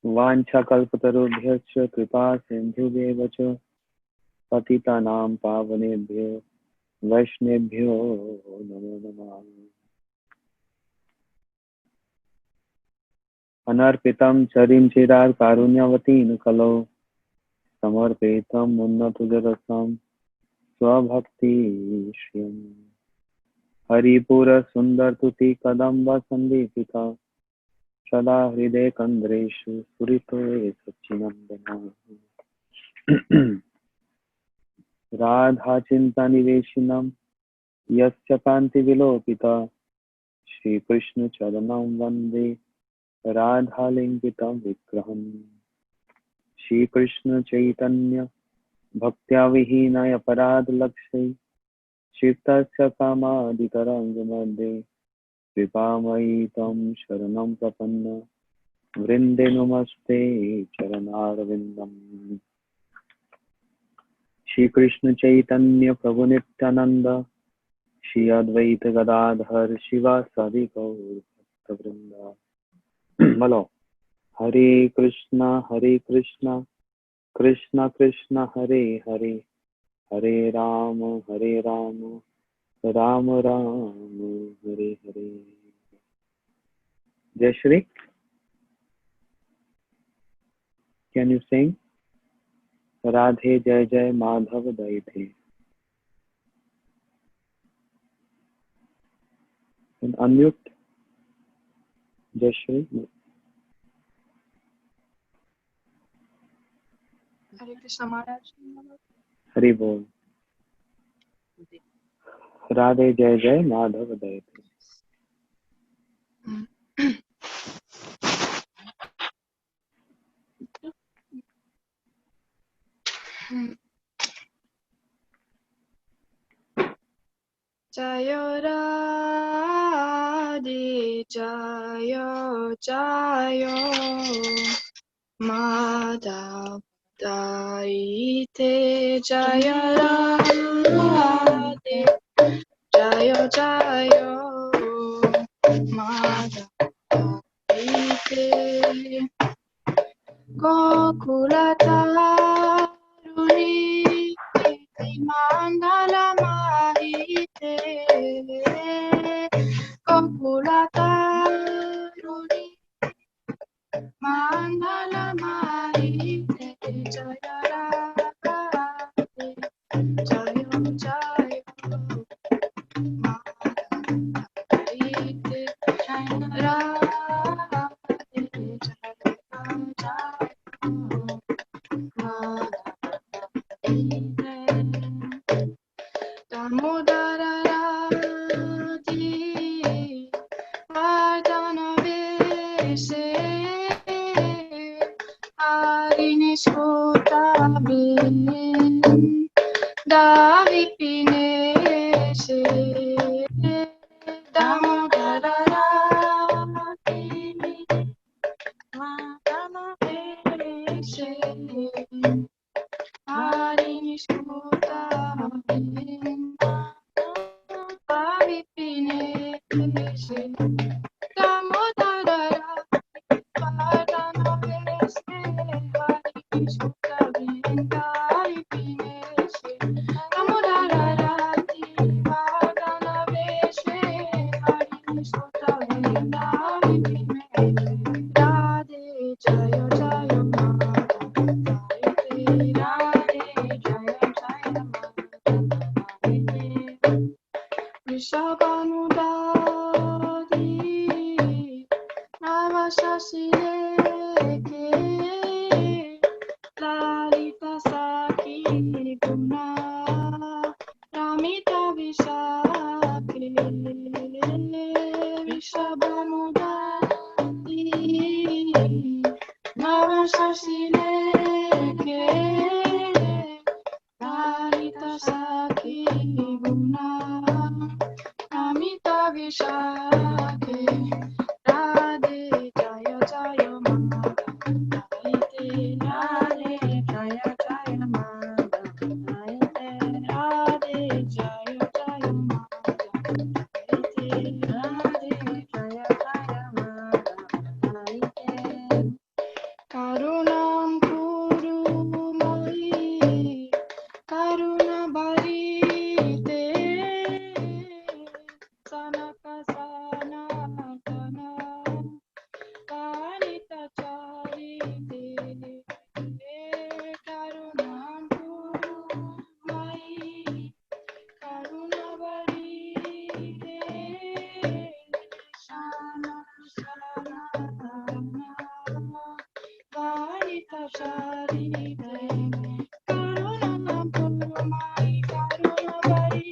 वाञ्छाकल्पतरुभ्यश्च कृपा सिन्धुभ्येव च पतितानां पावनेभ्यो वैष्णवेभ्यो नमो नमः। अनर्पितं चरिं चिरात् कारुण्यवतीं कलौ समर्पितं उन्नतजरसं स्वभक्तिश्रियम् हरिपुरसुन्दरतुति कदम्ब सन्दीपिका सदा हृदय कन्द्रेषु स्फुरितो सच्चिदानन्दः। राधाचिन्तानिवेशिनं यस्य कान्तिविलोपिता श्रीकृष्णचरणं वन्दे राधालिङ्गितं विग्रहम्। श्रीकृष्णचैतन्य भक्त्या विहीनय अपराधलक्षै क्षिप्तस्य कामादितरङ्गमध्ये कृपामयि तं शरणं प्रपन्न वृन्दे नमस्ते चरणारविन्दम्। श्री कृष्ण चैतन्य प्रभु नित्यानंद श्री अद्वैत गदाधर शिवासादि गौर भक्तवृंद। बोलो हरे कृष्णा कृष्णा कृष्णा हरे हरे हरे राम राम राम हरे हरे। जय Shri can you sing Radhe जय जय Madhav दैथे and unmute Jayashree. Hare Krishna Maharaj. Hari बोल। राधे जय जय Madhav दैथे। Jayo Radhe Jayo Jayo Madhav Daite Jayo Radhe Jayo Jayo Madhav Daite Gokulatharuni Mandala Mahite Gokulatharuni Mandala Mahite Jaya Radhe Jayo Jayo Mahite Jaya Radhe Jayo Jayo Damodara Radhi Vardhana Vese Harini Sota Davi Pinese Damodara Radhi Vardhana Vese Harini Sota Davi Pinese Damodara Vardhana Vese Harini Sota Davi Pinese Damodara Radhi Vardhana Vese Harini Sota Davi Pinese Radhe Jayo Jayo Radhe Jayo Jayo Rishabhanudadi Navashashileke Lalita Saki Guna Ramita Vishake Rishabhanudadi Navashashileke Lalita Saki Guna Amita Vishake Radhe Jaya Jaya Madhaite Radhe Jaya Jaya Madhaite Radhe Jaya Jaya Madhaite Radhe Jaya Jaya Madhaite Sanatana Vanita Charite Karunam Mai Karunavari Shana Sanatana Vanita Charite Karunam Mai Karunavari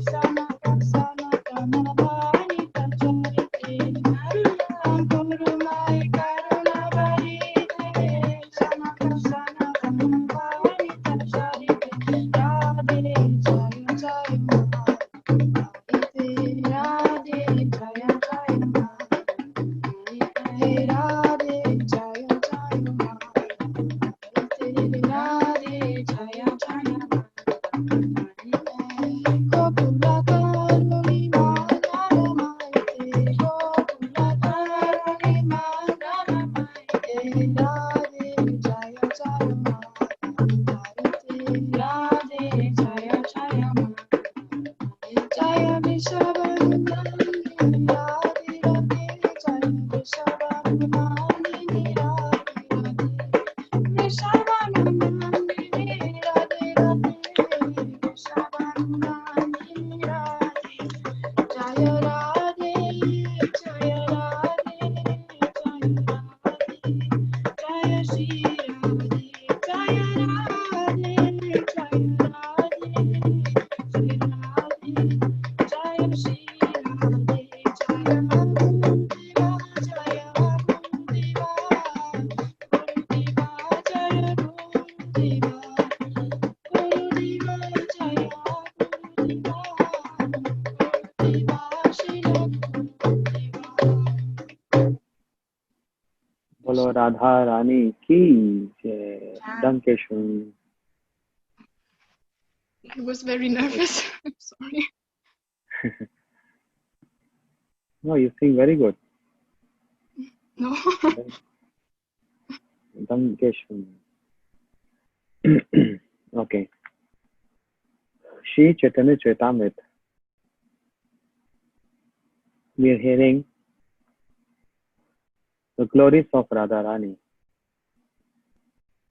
Sanatana Vanita Charite Karunam Mai Karunavari Sanatana Vanita Charite Radhe Jaya Jaya Radhe Jaya Jaya Radhe Jaya Jaya Radhe Jaya Jaya Gopula Karuni Madhara Maite Gopula Karuni Madhara Maite Radhe Jaya Jaya Radhe Jaya Jaya Jaya Vishabhanani Radhe Radhe Jaya Vishabhanani Radhe Radhe Vishabhanani Radhe Radhe Vishabhanani Radhe Jaya Radhe Jaya Radhe Jaya Radhe Jaya Shri Radhe Jaya Radhe Jaya Radhe Shri Radhe Jaya Shri Radhe Jaya Gurudeva Jaya Gurudeva Gurudeva Jaya Gurudeva Gurudeva Jaya Gurudeva Gurudeva Shri Gurudeva बोलो राधा रानी की जय। Dankeschön. I was very nervous. I'm sorry. No, you sing very good. No. Dankeschön. Okay. Shri Chaitanya Charitamrita. We are hearing the glories of Radharani.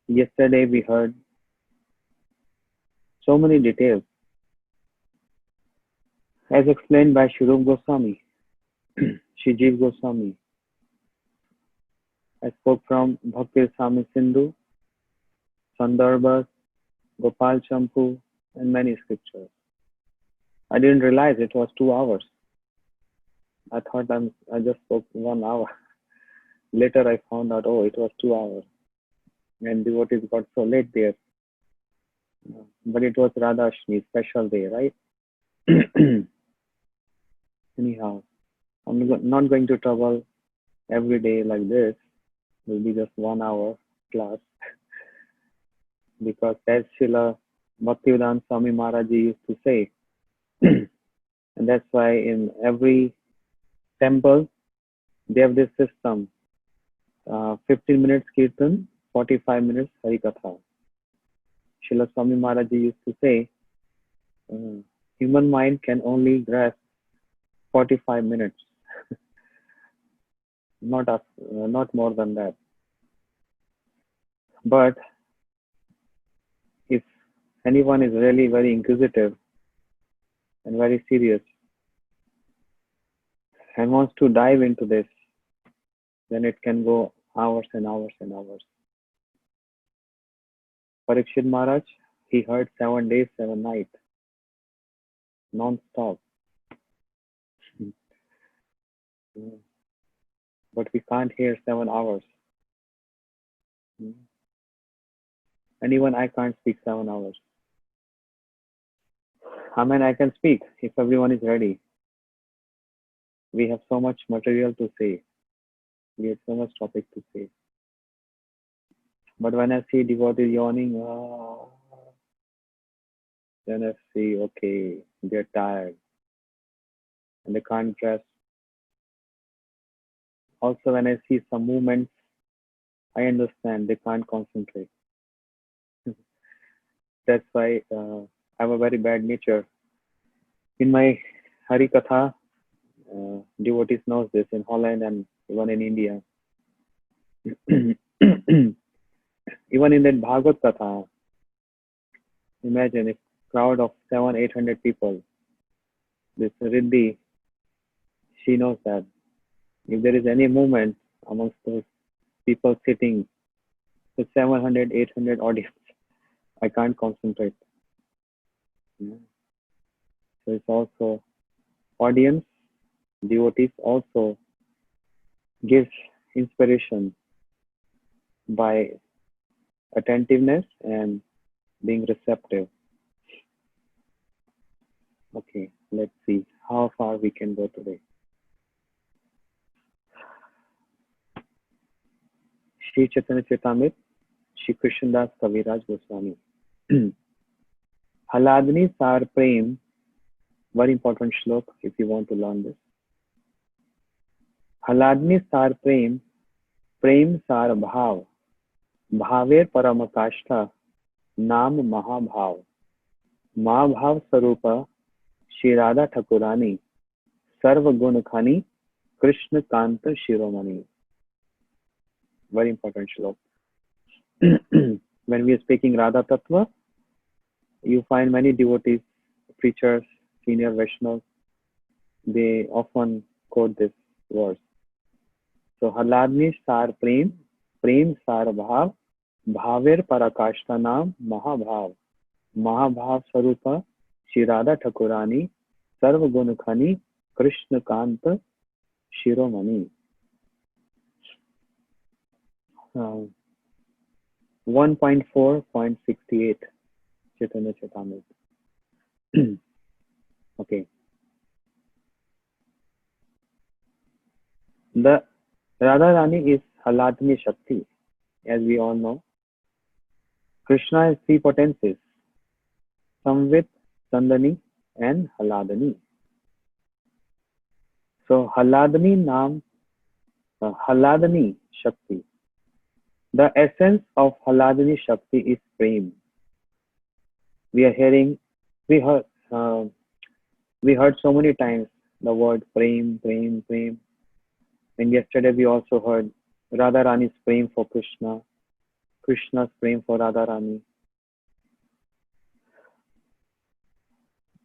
Yesterday we heard so many details as explained by Shurup Goswami, Shijiv Goswami. I spoke from Bhakti Sami Sindhu, Sandarbhas, Gopal Champu, and many scriptures. I didn't realize it was 2 hours. I thought I just spoke 1 hour. Later I found out, oh, it was 2 hours. And devotees got so late there. But it was Radha Ashtami, special day, right? Anyhow, I'm not going to trouble every day like this. It will be just 1 hour class. Because as Srila Bhaktivedanta Swami Maharaj used to say, and that's why in every temple, they have this system, 15 minutes Kirtan, 45 minutes Harikatha. Srila Swami Maharaj used to say, human mind can only grasp 45 minutes, not more than that. But if anyone is really very inquisitive and very serious and wants to dive into this, then it can go hours and hours and hours. Parikshit Maharaj, he heard 7 days, 7 nights, non-stop. But we can't hear 7 hours. And even I can't speak 7 hours. I mean, I can speak if everyone is ready. We have so much material to say. We have so much topic to say. But when I see devotees yawning, then I see, okay, they're tired and they can't rest. Also, when I see some movements, I understand they can't concentrate. That's why I have a very bad nature. In my Hari Katha, devotees knows this in Holland and even in India. Even in that Bhagavad Katha, imagine a crowd of 700-800 people. This Riddhi, she knows that if there is any movement amongst those people sitting, the 700-800 audience, I can't concentrate. Yeah. So it's also audience, devotees also gives inspiration by attentiveness and being receptive. Okay, let's see how far we can go today. Shri Chaitanya Charitamrita, Shri Krishnadas Kaviraj Goswami. Haladni Sar Prem, very important shlok if you want to learn this. Haladni Sar Prem, Prem Sar Bhav, Bhaver Paramakashta, Nam Mahabhav, Mahabhav Sarupa, Shri Radha Thakurani, Sarva Gun Khani, Krishna Kanta Shiromani. Very important shlok. When we are speaking Radha Tattva, you find many devotees, preachers, senior Vaishnavas, they often quote this verse. So, Haladni Sar Prem, Prem Sar Bhav, Bhaver Parakashta Nam Mahabhav, Mahabhav Sarupa, Shri Radha Thakurani, Sarva Gun Khani, Krishna Kanta Shiromani. 1.4.68 Chaitanya Charitamrita. Okay. The Radharani is Haladni Shakti, as we all know. Krishna has three potencies, Samvit, Sandani, and Haladani. So Haladani Nam, Haladani Shakti. The essence of Haladani Shakti is Prem. We heard so many times the word Prem, Prem, Prem. And yesterday we also heard Radharani's Prem for Krishna, Krishna's Prem for Radharani.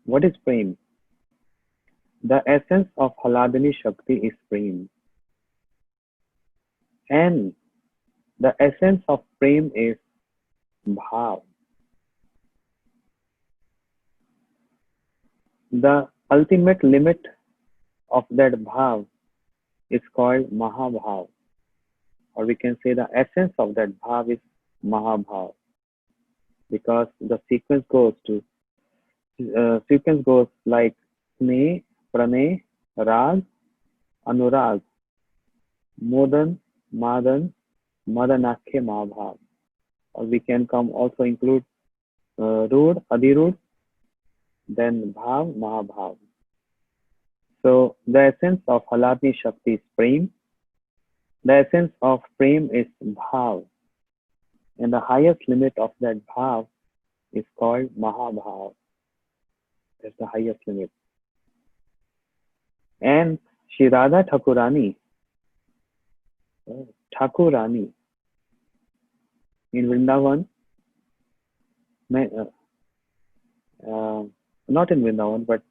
What is Prem? The essence of Haladani Shakti is Prem. And the essence of Prem is Bhav. The ultimate limit of that Bhav is called Mahabhav. Or we can say the essence of that Bhav is Mahabhav. Because the sequence goes like Sneh, Pranay, Rag, Anurag, Modan, Madan, Madanakhe Mahabhav. Or we can also include Rud, Adirud, then Bhav, Mahabhav. So the essence of Haladni Shakti is Prem. The essence of Prem is Bhav. And the highest limit of that Bhav is called Mahabhav. That's the highest limit. And Shri Radha Thakurani, Thakurani, in Vrindavan, not in Vrindavan, but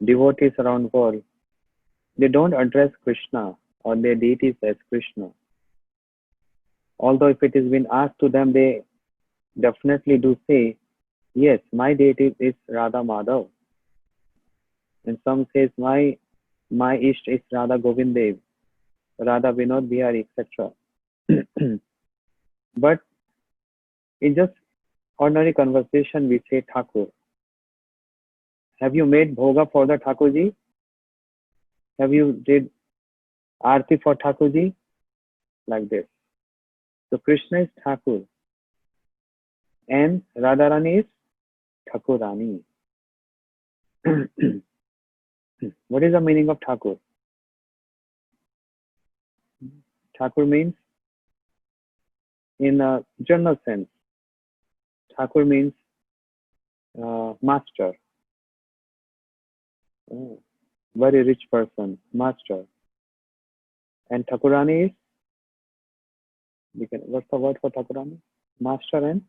devotees around the world, they don't address Krishna or their deities as Krishna. Although if it has been asked to them, they definitely do say, yes, my deity is Radha Madhav. And some says, my Ishta is Radha Govindev, Radha Vinod Bihari, etc. But in just ordinary conversation, we say Thakur. Have you made bhoga for the Thakurji? Have you did Aarti for Thakurji? Like this. So Krishna is Thakur. And Radharani is Thakurani. What is the meaning of Thakur? Thakur means, in a general sense, Thakur means master. very rich person, master. And Thakurani is, what's the word for Thakurani? Master and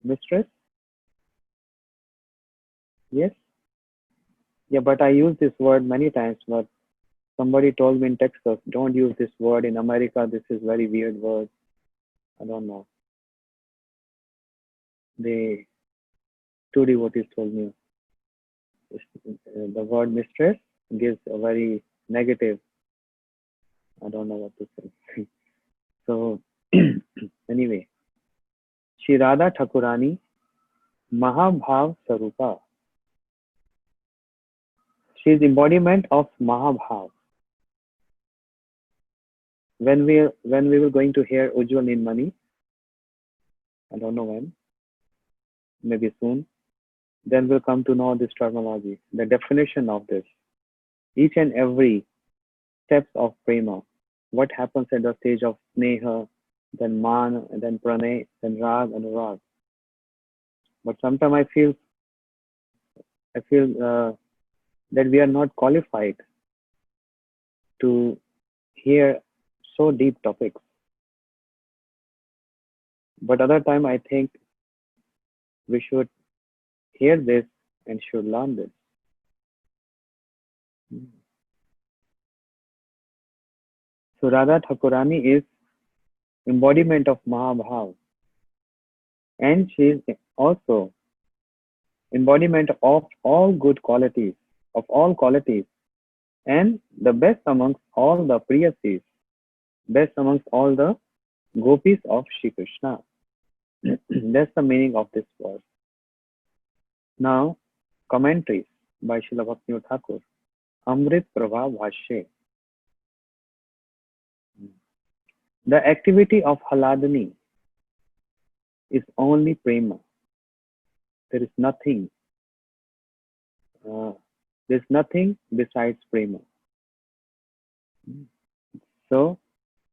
mistress? Yes? Yeah, but I use this word many times, but somebody told me in Texas, don't use this word. In America, this is very weird word. I don't know. Two devotees told me the word mistress gives a very negative, I don't know what to say. So, anyway, Shri Radha Thakurani, Mahabhav Sarupa. She is embodiment of Mahabhav. When we were going to hear Ujjwal Nirmani, I don't know when, maybe soon, then we'll come to know this terminology, the definition of this. Each and every steps of prema, what happens at the stage of sneha, then man, and then pranay, then rag and rag. But sometimes I feel that we are not qualified to hear so deep topics. But other time I think we should hear this and should learn this. So Radha Thakurani is embodiment of Mahabhav, and she is also embodiment of all good qualities, and the best amongst all the Priyasis, best amongst all the gopis of Shri Krishna. That's the meaning of this verse. Now, commentaries by Srila Bhaktivinoda Thakur. Amrit Prabha Bhashya. The activity of Haladani is only prema. There is nothing. There's nothing besides prema. So,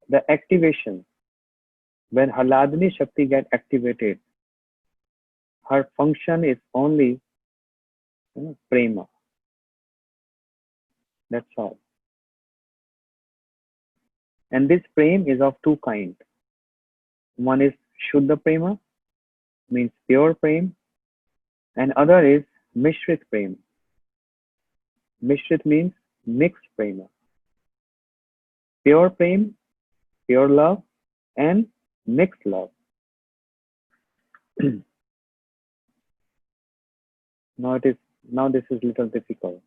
the activation, when Haladani Shakti gets activated, her function is only prema. That's all. And this prema is of two kinds. One is Shuddha prema, means pure prema, and other is Mishrit prema. Mishrit means mixed prema. Pure prema, pure love, and mixed love. Now this is little difficult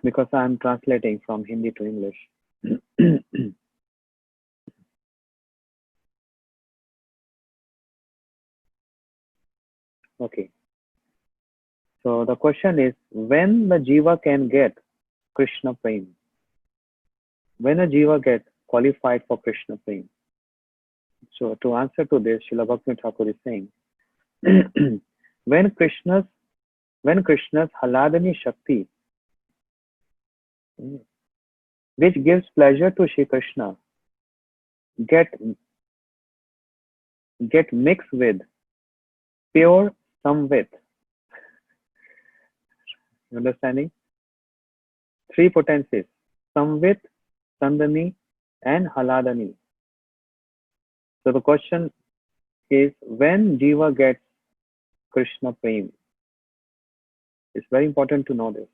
because I am translating from Hindi to English. Okay. So the question is, when the jiva can get Krishna prema? When a jiva gets qualified for Krishna prema? So to answer to this, Srila Bhaktivinoda Thakur is saying, when Krishna's Haladani Shakti, which gives pleasure to Shri Krishna, get mixed with pure samvit. You understanding? Three potencies: samvit, sandani, and haladani. So the question is, when jiva gets Krishna prema? It's very important to know this.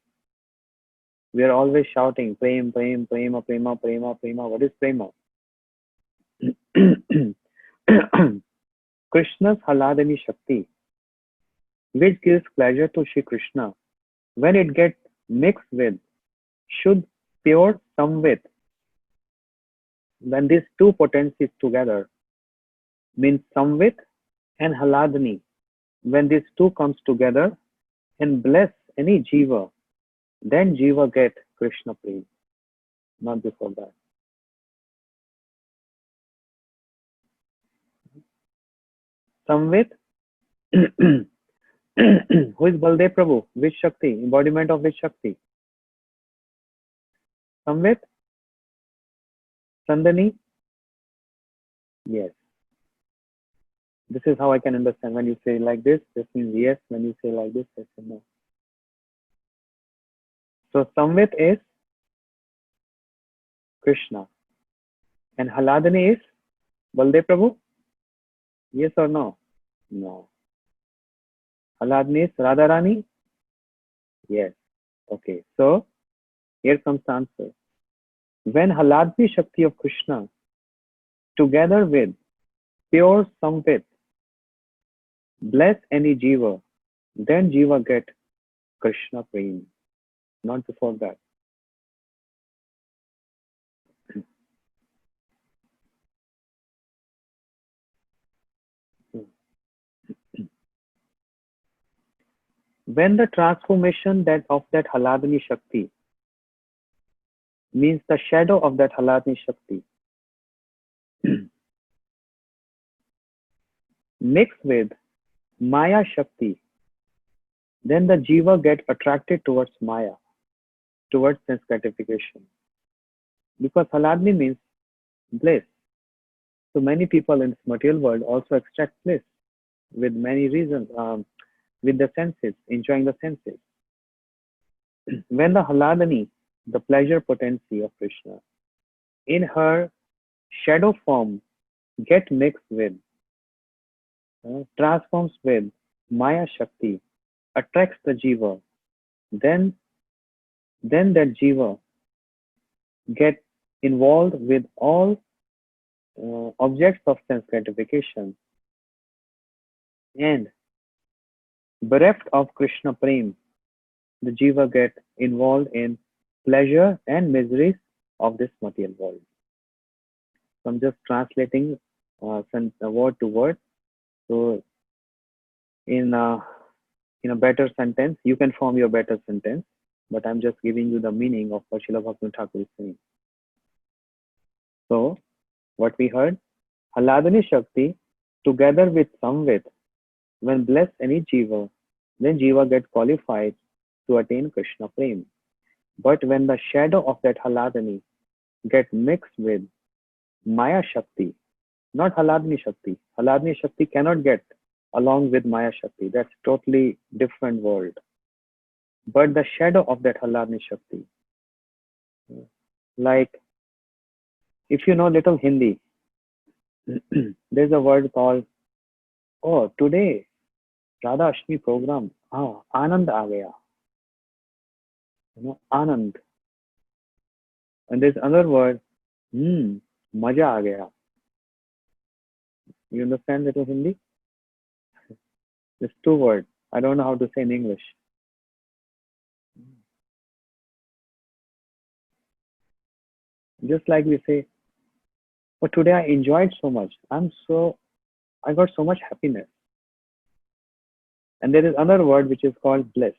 We are always shouting prema, prema, prema, prema, prema, prema. What is prema? Krishna's Haladani Shakti, which gives pleasure to Shri Krishna, when it gets mixed with Shuddh, pure samvit, when these two potencies together, means samvit and Haladani, when these two comes together and bless any jiva, then jiva get Krishna prema, not before that. Samvit, who is Baldev Prabhu? Which Shakti? Embodiment of which Shakti? Samvit? Sandani? Yes. This is how I can understand. When you say like this means yes. When you say like this means no. So Samvit is Krishna and Haladani is Baldev Prabhu. Yes or no? No. Haladani is Radharani. Yes. Okay. So here comes the answer. When Haladni Shakti of Krishna together with pure Samvit bless any jiva, then jiva get Krishna prem. Not before that. When the transformation that of that Haladni Shakti means the shadow of that Haladni Shakti mixed with Maya Shakti, then the jiva get attracted towards Maya, towards sense gratification. Because Haladni means bliss. So many people in this material world also extract bliss with many reasons, with the senses, enjoying the senses. When the Haladani, the pleasure potency of Krishna, in her shadow form get mixed with, transforms with Maya Shakti, attracts the jiva, then that jiva get involved with all objects of sense gratification and bereft of Krishna Prem, the jiva get involved in pleasure and miseries of this material world. So I'm just translating word to word. So in a better sentence, you can form your better sentence, but I'm just giving you the meaning of what Srila Bhaktivinoda Thakur is saying. So what we heard, Haladani Shakti together with Samvit, when bless any jiva, then jiva get qualified to attain Krishna Prem. But when the shadow of that Haladani get mixed with Maya Shakti, not Haladni Shakti. Haladni Shakti cannot get along with Maya Shakti. That's totally different world. But the shadow of that Haladni Shakti, like if you know little Hindi, there's a word called, oh, today, Radha Ashtami program, Anand aa gaya. Anand. And there's another word, maja aa gaya. You understand little Hindi? There's two words. I don't know how to say in English. Just like we say, oh, today I enjoyed so much. I got so much happiness. And there is another word which is called bliss.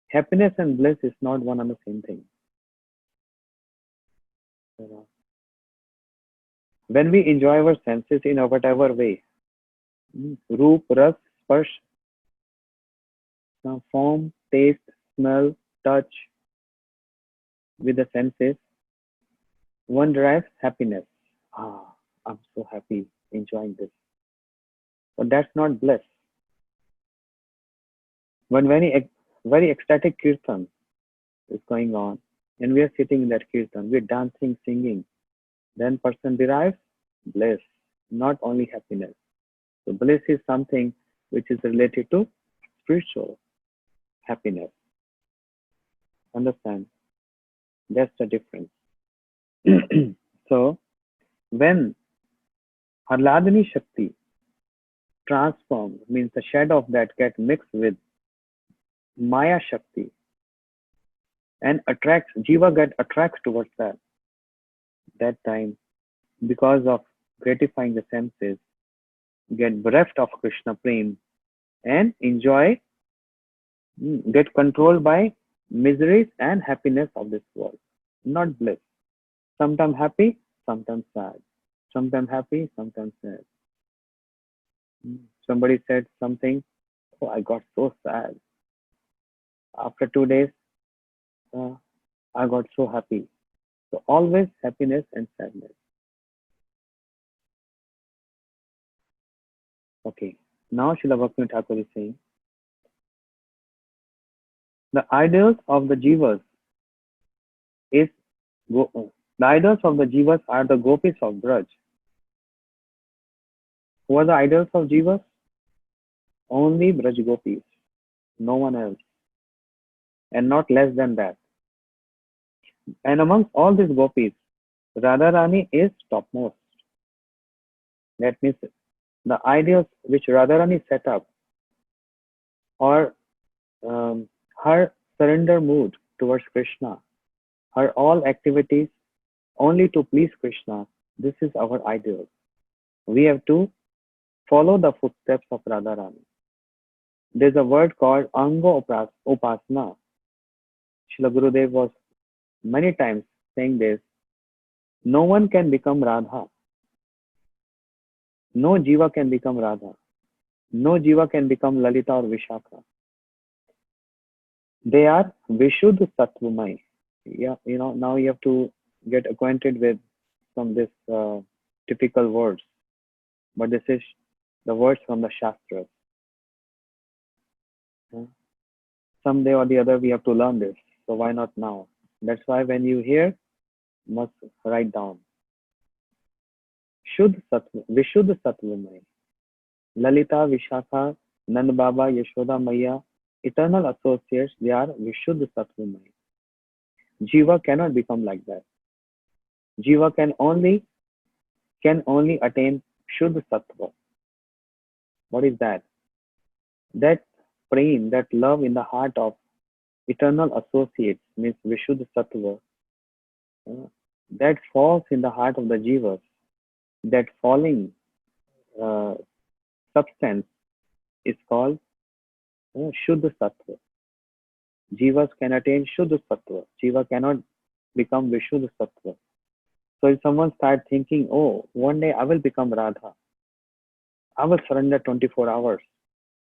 Happiness and bliss is not one and the same thing. When we enjoy our senses in a whatever way, roop, ras, sparsh, form, taste, smell, touch, with the senses, one derives happiness. I'm so happy enjoying this. But that's not bliss. When very ecstatic kirtan is going on, and we are sitting in that kirtan, we're dancing, singing, then person derives bliss, not only happiness. So bliss is something which is related to spiritual happiness. Understand? That's the difference. So when Haladani Shakti transforms, means the shadow of that get mixed with Maya Shakti and attracts, Jiva get attracts towards that time, because of gratifying the senses, get bereft of Krishna Prem and enjoy, get controlled by miseries and happiness of this world, not bliss. Sometimes happy, sometimes sad. Sometimes happy, sometimes sad. Somebody said something, oh, I got so sad. After 2 days, I got so happy. So always happiness and sadness. Okay. Now Srila Bhaktivinoda Thakur is saying, The ideals of the Jivas is the idols of the Jivas are the gopis of Braj. Who are the idols of Jivas? Only Braj gopis, no one else, and not less than that. And amongst all these gopis, Radharani is topmost. That means the ideals which Radharani set up, or her surrender mood towards Krishna, her all activities only to please Krishna, this is our ideal. We have to follow the footsteps of Radharani. There's a word called Anga Upasana. Srila Gurudev was many times saying this. No one can become Radha. No Jiva can become Radha. No Jiva can become Lalita or Vishakha. They are Vishuddha Sattvamai. Yeah, now you have to get acquainted with some this typical words. But this is the words from the Shastras. Someday or the other we have to learn this. So why not now? That's why when you hear, must write down. Vishuddha Sattvamai. Lalita, Vishakha, Nand Baba, Yashoda Maya, eternal associates, they are Vishuddha Sattvamai. Jiva cannot become like that. Jiva can only attain Shuddha Sattva. What is that? That prem, that love in the heart of eternal associates means Vishuddha Sattva. That falls in the heart of the Jivas. That falling substance is called Shuddha Sattva. Jivas can attain Shuddha Sattva. Jiva cannot become Vishuddha Sattva. So if someone starts thinking, oh, one day I will become Radha, I will surrender 24 hours,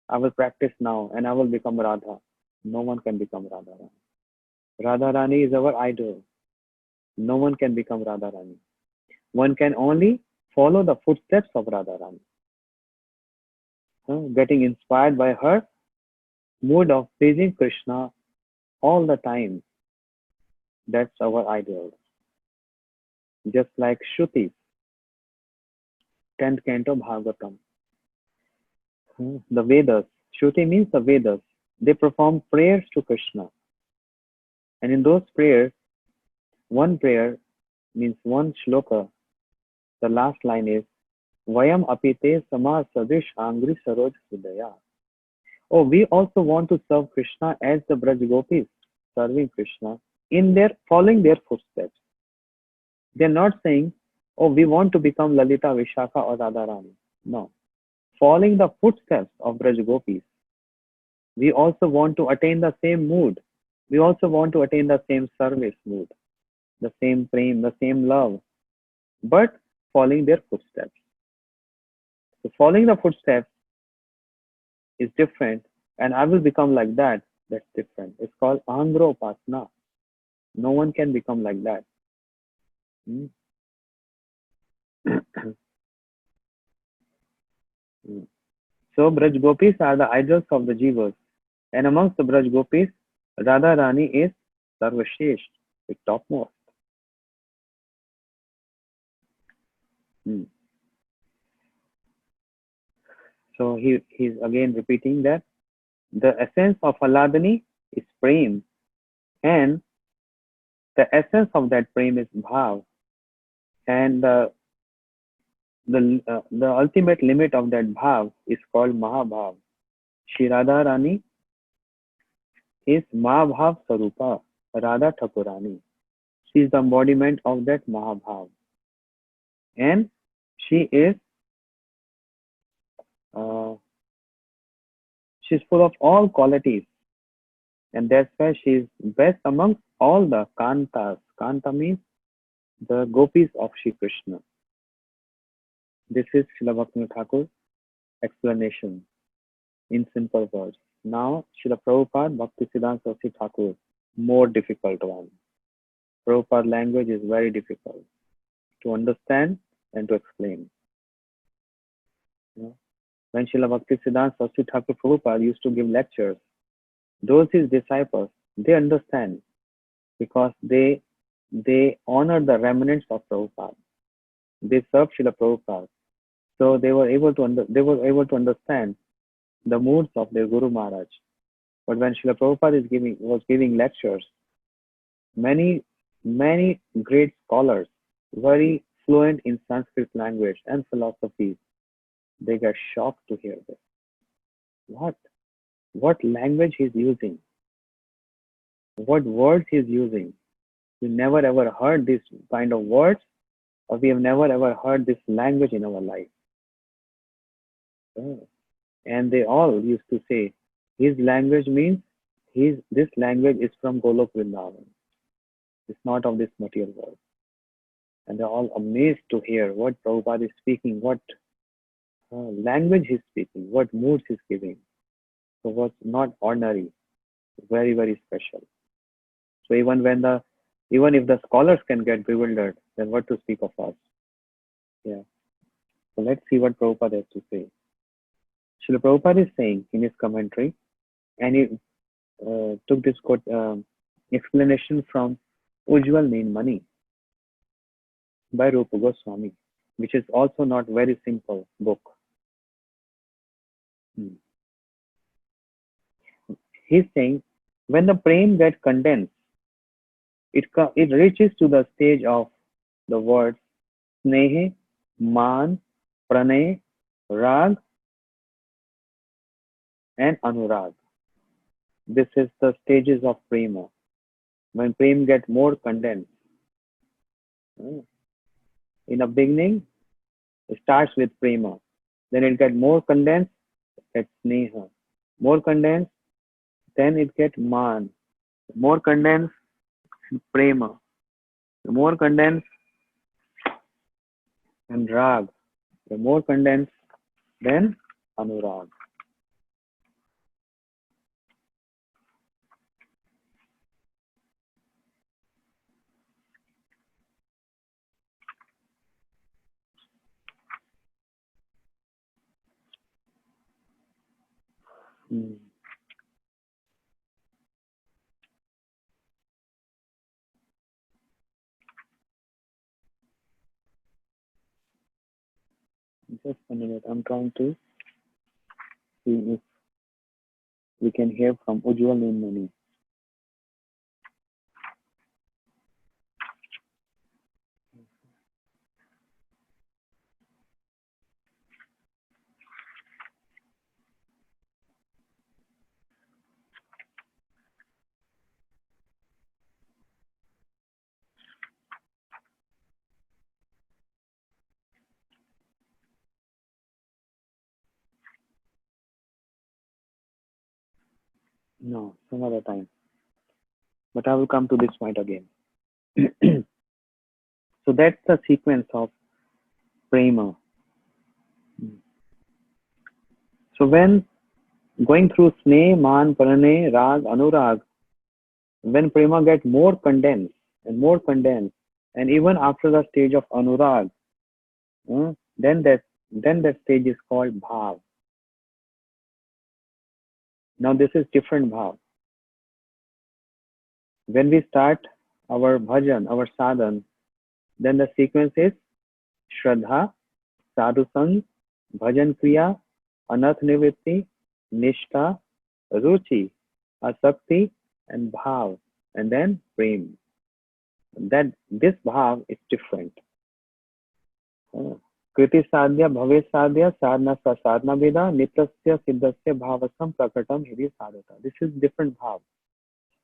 I will practice now and I will become Radha. No one can become Radharani. Radharani is our idol. No one can become Radharani. One can only follow the footsteps of Radharani. Getting inspired by her mood of pleasing Krishna all the time. That's our ideal. Just like Shruti, 10th canto Bhagavatam. The Vedas. Shruti means the Vedas. They perform prayers to Krishna. And in those prayers, one prayer means one shloka. The last line is Vayam apite sama sadish angri saroj sudaya. Oh, we also want to serve Krishna as the Braj Gopis serving Krishna in their following their footsteps. They're not saying, oh, we want to become Lalita, Vishakha or Radharani. No. Following the footsteps of Braj Gopis, we also want to attain the same mood. We also want to attain the same service mood, the same prem, the same love, but following their footsteps. So following the footsteps is different, and I will become like that. That's different. It's called Ahangra Upasana. No one can become like that. So Braj Gopis are the idols of the Jivas. And amongst the Braj Gopis, Radha Rani is Sarvashresht, the topmost. So he's again repeating that the essence of Aladani is prem, and the essence of that prem is bhav, and the ultimate limit of that bhav is called Mahabhav. Shri Radha Rani is Mahabhav Sarupa, Radha Thakurani. She is the embodiment of that Mahabhav. And she is she's full of all qualities. And that's why she is best amongst all the Kantas. Kanta means the gopis of Shri Krishna. This is Srila Bhaktivinoda Thakur's explanation in simple words. Now, Srila Prabhupada Bhaktisiddhanta Saraswati Thakur, more difficult one. Prabhupada language is very difficult to understand and to explain. When Srila Bhaktisiddhanta Saraswati Thakur Prabhupada used to give lectures, Those his disciples, they understand because they honor the remnants of Prabhupada. They served Srila Prabhupada. So they were able to understand the moods of their Guru Maharaj. But when Srila Prabhupada was giving lectures, many great scholars, very fluent in Sanskrit language and philosophy, they get shocked to hear this. What language he's using? What words he's using? We never ever heard this kind of words, or we have never ever heard this language in our life. Oh. And they all used to say, his language means this language is from Golok Vrindavan. It's not of this material world. And they're all amazed to hear what Prabhupada is speaking, what language he's speaking, what moods he's giving. So what's not ordinary, very, very special. So even if the scholars can get bewildered, then what to speak of us? Yeah. So let's see what Prabhupada has to say. Srila Prabhupada is saying in his commentary, and he took this quote, explanation from Ujjwal Neenmani by Rupa Goswami, which is also not very simple book. He's saying, when the prem gets condensed, it reaches to the stage of the words snehe, man, pranay, rag, and anurag. This is the stages of prema. When prem gets more condensed. In the beginning, it starts with prema. Then it gets more condensed, it's sneha. More condensed, then it gets man. More condensed, prema. More condensed, and rag. The more condensed, then anurag. Just a minute, I'm trying to see if we can hear from Ujjwal Neenmani. No, some other time. But I will come to this point again. So that's the sequence of prema. So when going through sneh, man, pranay, rag, anurag, when prema gets more condensed, and even after the stage of anurag, then that stage is called bhav. Now this is different bhav. When we start our bhajan, our sadhan, then the sequence is Shraddha, Sadhusang, Bhajan Kriya, Anath Nivritti, Nishtha, Ruchi, Asakti, and Bhav, and then Prem. That this Bhav is different. Kriti Sadhya, Bhave Sadhya, Sadhana Sadhana Veda, Nityasya Siddhasya Bhavasam Prakatam Hiri Sadhata. This is different Bhav.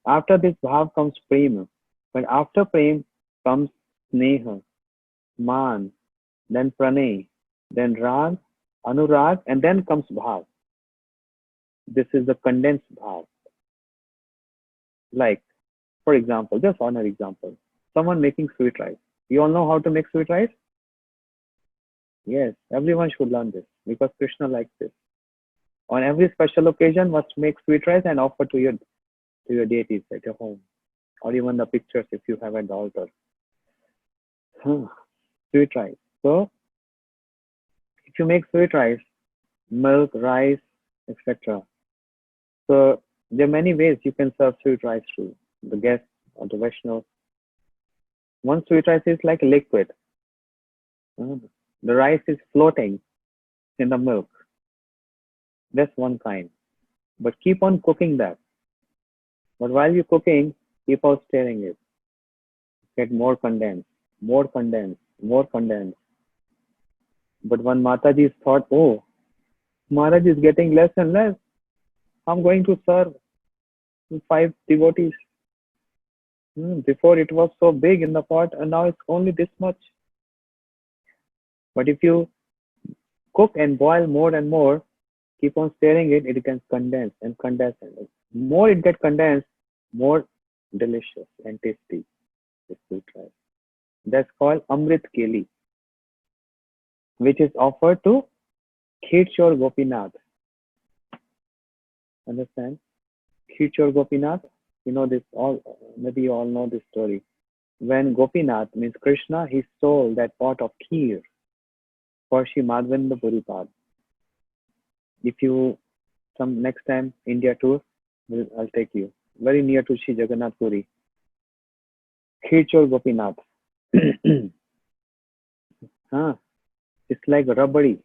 After this Bhav comes Prem. But after Prem comes Sneha, Man, then Pranay, then Rag, Anurag, and then comes Bhav. This is the condensed Bhav. Like, for example, just honor example. Someone making sweet rice. You all know how to make sweet rice? Yes, everyone should learn this because Krishna likes this. On every special occasion, must make sweet rice and offer to your deities at your home, or even the pictures if you have at the altar. Sweet rice. So, if you make sweet rice, milk, rice, etc. So There are many ways you can serve sweet rice to the guests or the Vaishnavas. One sweet rice is like liquid. Uh, The rice is floating in the milk. That's one kind. But keep on cooking that. But while you're cooking, keep on stirring it. Get more condensed, more condensed, more condensed. But when Mataji thought, oh, Maharaj is getting less and less, I'm going to serve five devotees. Before it was so big in the pot, and now it's only this much. But if you cook and boil more and more, keep on stirring it, it gets condensed and condensed. And more it gets condensed, more delicious and tasty this sweet rice. That's called Amrit Keli, which is offered to Khirchor Gopinath. Understand? Khirchor Gopinath, you know this all, maybe you all know this story. When Gopinath means Krishna, he stole that pot of kheer for Shri Madhavendra Puripad. If you some next time India tour, I'll take you. Very near to Shri Jagannath Puri. Khirchor Gopinath. Huh? It's like rubbery,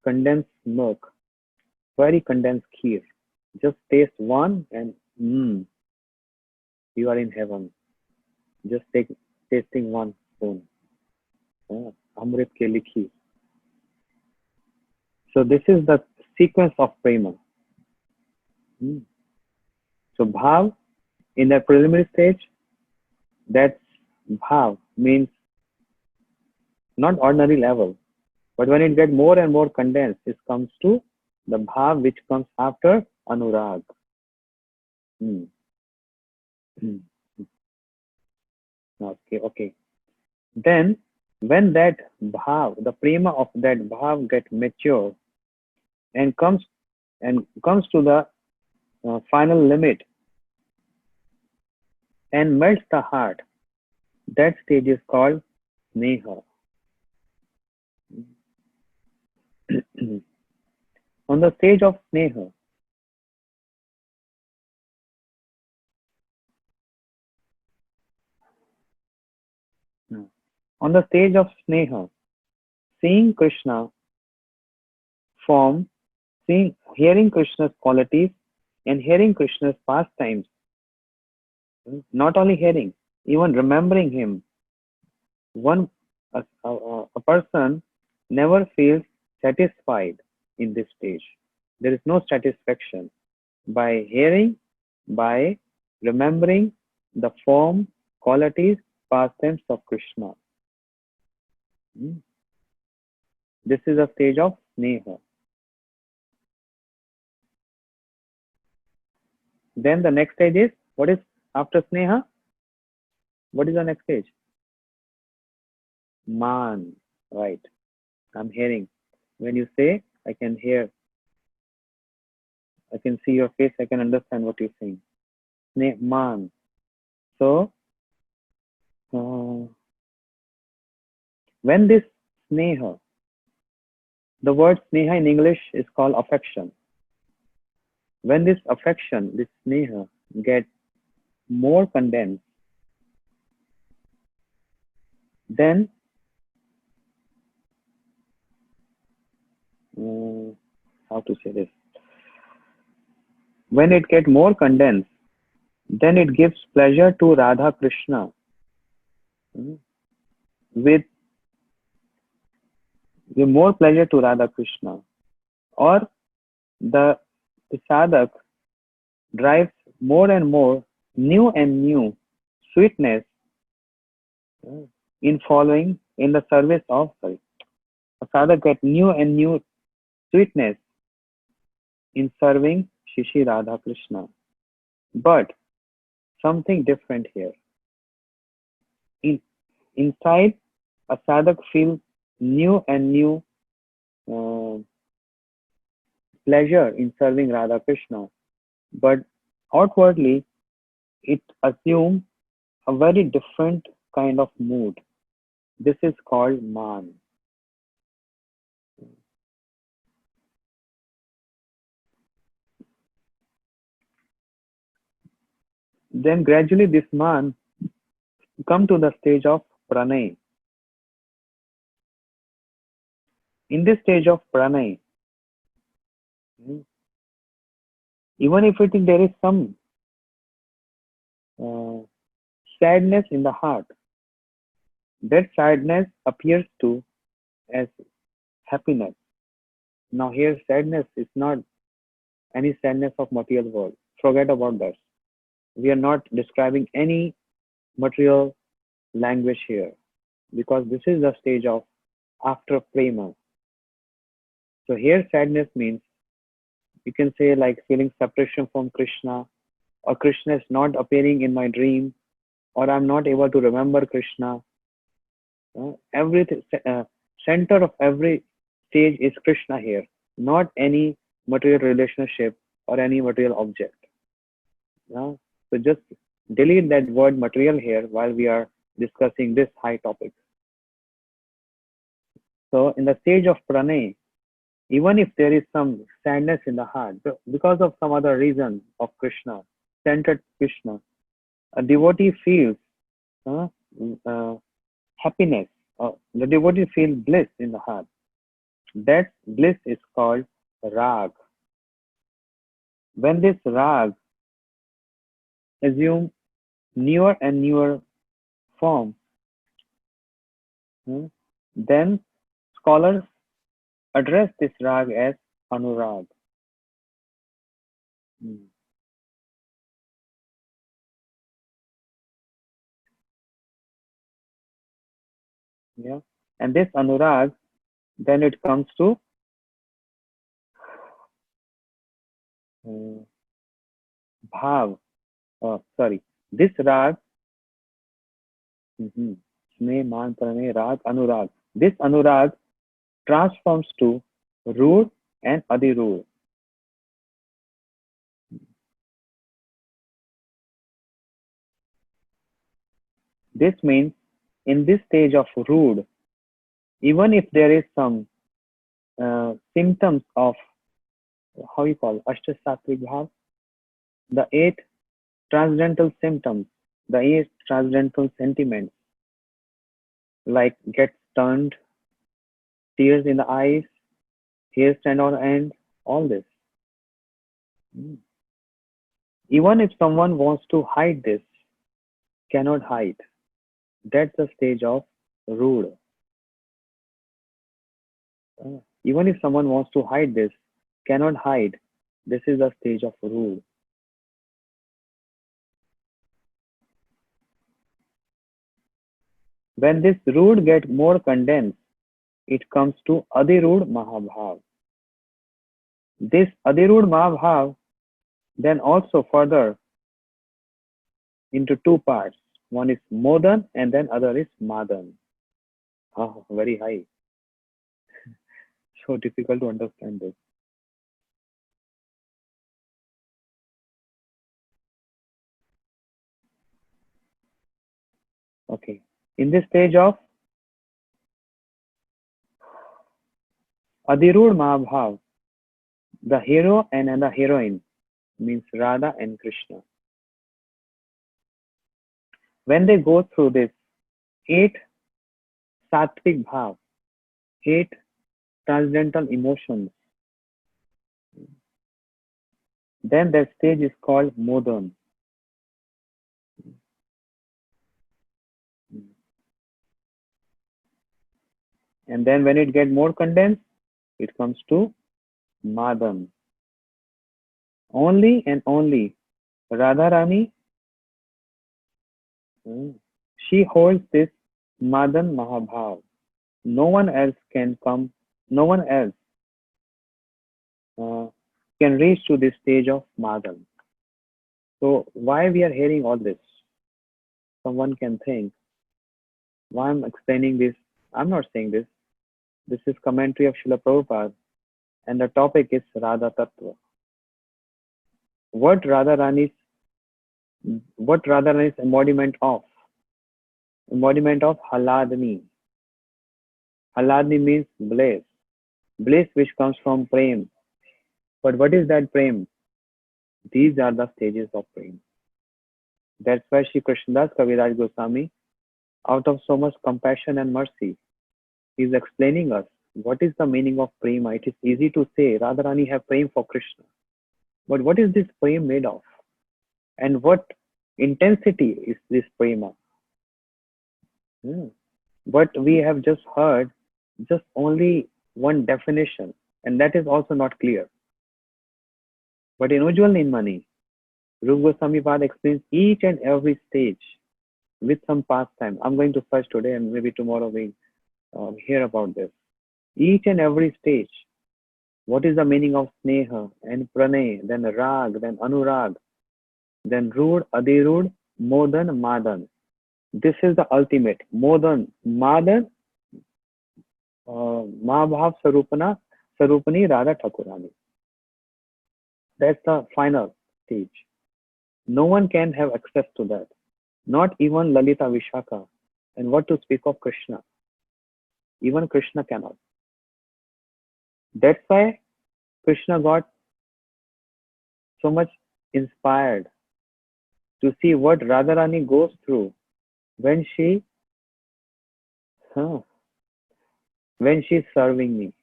condensed milk, very condensed kheer. Just taste one and you are in heaven. Just tasting one spoon. Amrit ke likhi. So this is the sequence of prema. So bhav in the preliminary stage, that's bhav means not ordinary level, but when it gets more and more condensed, it comes to the bhav which comes after anurag. Okay. Then when that bhav, the prema of that bhav get mature and comes to the final limit and melts the heart, that stage is called sneha. On the stage of sneha, seeing Krishna form, hearing Krishna's qualities and hearing Krishna's pastimes, not only hearing, even remembering him, a person never feels satisfied in this stage. There is no satisfaction by hearing, by remembering the form, qualities, pastimes of Krishna. This is a stage of sneha. Then the next stage is, what is after sneha? What is the next stage? Man, right. I'm hearing. When you say, I can hear. I can see your face. I can understand what you're saying. Man. So, when this sneha, the word sneha in English is called affection. When this affection, this sneha, gets more condensed, then how to say this? When it gets more condensed, then it gives pleasure to Radha Krishna with more pleasure to Radha Krishna, or the sadhak drives more and more new and new sweetness in following in the service of a sadhak get new and new sweetness in serving Shri Radha Krishna. But something different here. Inside, a sadhak feels new and new pleasure in serving Radha Krishna, but outwardly it assumes a very different kind of mood. This is called man. Then gradually this man come to the stage of pranay. In this stage of pranay, even if there is some uh, sadness in the heart, that sadness appears to as happiness. Now here sadness is not any sadness of material world. Forget about that. We are not describing any material language here because this is the stage of after prema. So here sadness means you can say like feeling separation from Krishna, or Krishna is not appearing in my dream, or I'm not able to remember Krishna. Everything center of every stage is Krishna here, not any material relationship or any material object. So just delete that word material here while we are discussing this high topic. So in the stage of pranay, even if there is some sadness in the heart because of some other reason of Krishna, centered Krishna, a devotee feels happiness. The devotee feels bliss in the heart. That bliss is called rag. When this rag assumes newer and newer form, then scholars address this rag as anurag. Yeah, and this anurag, then it comes to bhav. Sorry, this rag, sme man pranay rag anurag. This anurag transforms to rood and adirood. This means in this stage of rood, even if there is some symptoms of how you call Ashtasattvic Bhav, the 8 transcendental symptoms, the 8 transcendental sentiments, like get stunned, tears in the eyes, hair stand on end, all this. Even if someone wants to hide this, cannot hide. That's the stage of rood. Even if someone wants to hide this, cannot hide. This is the stage of rood. When this rood gets more condensed, it comes to Adirud Mahabhav. This Adirud Mahabhav then also further into 2 parts. One is Modan and then other is Madan. Oh, very high. So difficult to understand this. Okay. In this stage of Adirud Mahabhav, the hero and the heroine means Radha and Krishna. When they go through this 8 Sattvic Bhav, 8 transcendental emotions, then that stage is called Modan. And then when it gets more condensed, it comes to Madan. Only and only Radharani, she holds this Madan Mahabhav. No one else can come, no one else can reach to this stage of Madan. So why we are hearing all this? Someone can think, why I'm explaining this? I'm not saying this. This is commentary of Srila Prabhupada, and the topic is Radha Tattva. What Radharani's embodiment of? Embodiment of Haladni. Haladni means bliss. Bliss which comes from Prem. But what is that Prem? These are the stages of Prem. That's why Shri Krishnadas Kaviraj Goswami, out of so much compassion and mercy, is explaining us what is the meaning of prema. It is easy to say Radharani have prema for Krishna, but what is this prema made of? And what intensity is this prema? But we have just heard just only one definition, and that is also not clear. But in Ujjwal Nilmani, Rupa Goswami Pad explains each and every stage with some pastime. I'm going to search today, and maybe tomorrow we hear about this. Each and every stage. What is the meaning of Sneha and Pranay, then Rag, then Anurag, then Rud, Adirud, Modan, Madan. This is the ultimate. Modan, Madan, Mahabhav Sarupani, Radha Thakurani. That's the final stage. No one can have access to that. Not even Lalita Vishaka. And what to speak of Krishna? Even Krishna cannot. That's why Krishna got so much inspired to see what Radharani goes through when she's serving me.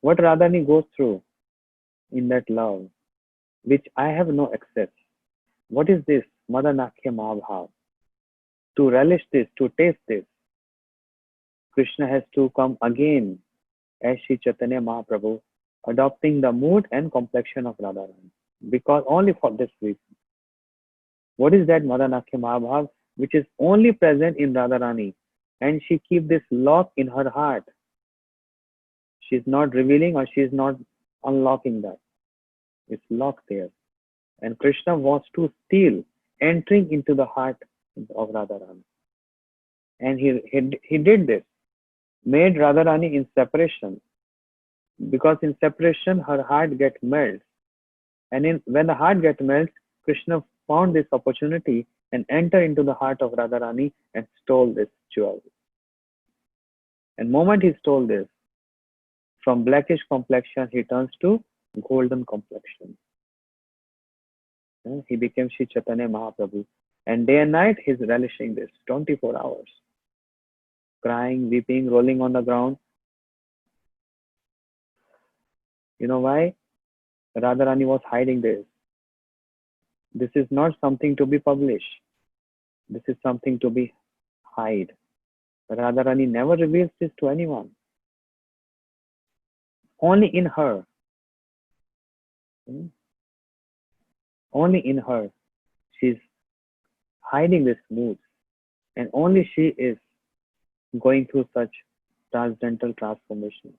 What Radharani goes through in that love, which I have no access. What is this? Madanakya Mahabhav. To relish this, to taste this, Krishna has to come again as Shri Chaitanya Mahaprabhu, adopting the mood and complexion of Radharani. Because only for this reason. What is that Madanakya Mahabhav? Which is only present in Radharani. And she keeps this lock in her heart. She's not revealing or she's not unlocking that. It's locked there. And Krishna wants to steal, entering into the heart of Radharani. And he did this. Made Radharani in separation. Because in separation, her heart gets melted. And when the heart gets melted, Krishna found this opportunity and entered into the heart of Radharani and stole this jewel. And moment he stole this, from blackish complexion, he turns to golden complexion. He became Shri Chaitanya Mahaprabhu. And day and night, he's relishing this, 24 hours. Crying, weeping, rolling on the ground. You know why? Radharani was hiding this. This is not something to be published. This is something to be hide. Radharani never reveals this to anyone. Only in her. Only in her. She's hiding this mood. And only she is going through such transcendental transformation.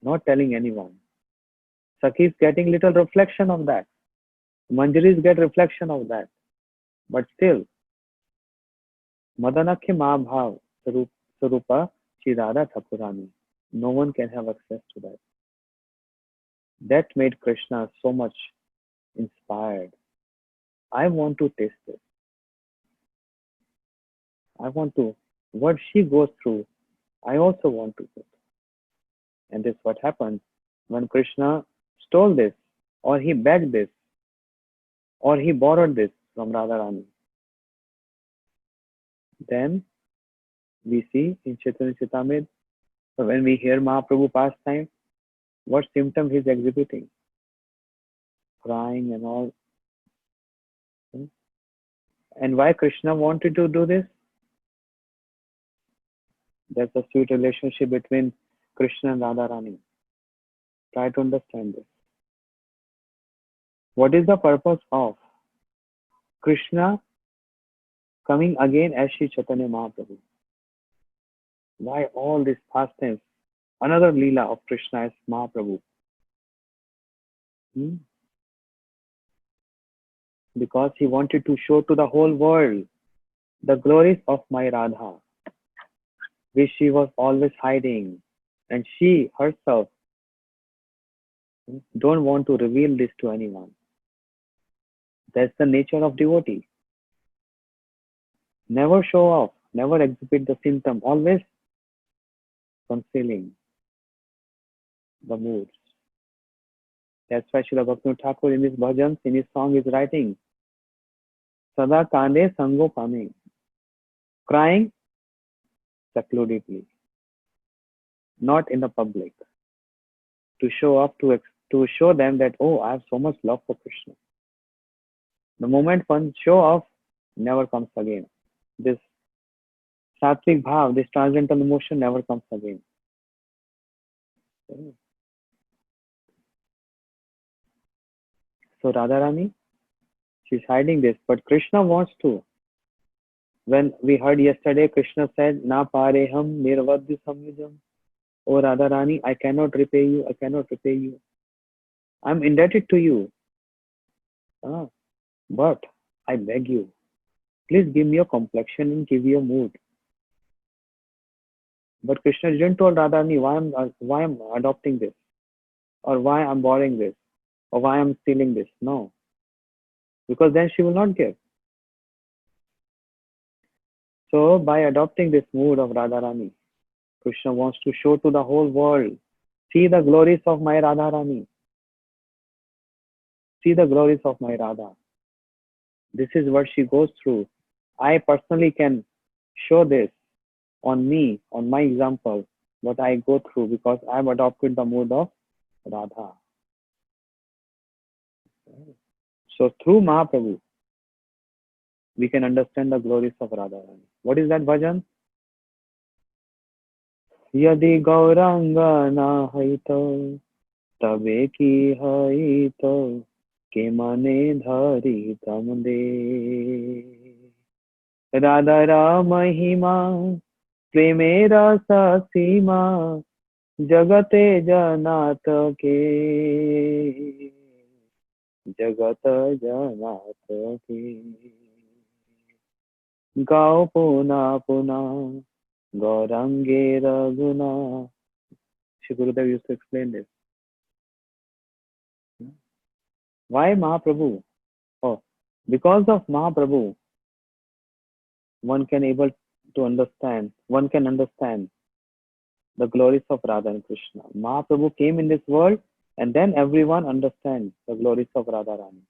Not telling anyone. Sakhi is getting little reflection of that. Manjaris get reflection of that. But still, Madanakya Mahabhav Sarupa Shri Radha Thakurani. No one can have access to that. That made Krishna so much inspired. I want to taste it. I want to, what she goes through, I also want to go. And this is what happened when Krishna stole this, or he begged this, or he borrowed this from Radharani. Then we see in Chaitanya Charitamrita, when we hear Mahaprabhu pastime, what symptom he is exhibiting. Crying and all. And why Krishna wanted to do this? There's a sweet relationship between Krishna and Radharani. Try to understand this. What is the purpose of Krishna coming again as Shri Chaitanya Mahaprabhu? Why all this pastimes? Another Leela of Krishna as Mahaprabhu. Because he wanted to show to the whole world the glories of my Radha, which she was always hiding. And she herself don't want to reveal this to anyone. That's the nature of devotee. Never show off, never exhibit the symptom, always concealing the moods. That's why Srila Bhaktivinoda Thakur in his bhajans, in his song is writing, Sada Kande Sango Kame, crying secludedly, not in the public, to show up, to show them that, oh, I have so much love for Krishna. The moment one show off, never comes again. This sattvic bhav, this transcendental emotion never comes again. So Radharani, she's hiding this, but Krishna wants to. When we heard yesterday, Krishna said, Na pareham nirvadya samyujam. Oh Radharani, I cannot repay you, I cannot repay you. I'm indebted to you. But I beg you, please give me your complexion and give me your mood. But Krishna didn't tell Radharani why I'm adopting this, or why I'm borrowing this, or why I'm stealing this. No. Because then she will not give. So by adopting this mood of Radharani, Krishna wants to show to the whole world, see the glories of my Radharani. See the glories of my Radha. This is what she goes through. I personally can show this on me, on my example, what I go through because I've adopted the mood of Radha. So through Mahaprabhu, we can understand the glories of Radharani. What is that bhajan? Yadi Gauranga na haito, tabe ki haito, ke mane dhari tamde. Radhara mahima, premera sa sima, jagate janat ke. Jagat janat ke. Gao puna puna, Gaurange Raguna. Shri Gurudev used to explain this. Why Mahaprabhu? Oh, because of Mahaprabhu, one can understand the glories of Radha and Krishna. Mahaprabhu came in this world and then everyone understands the glories of Radharani.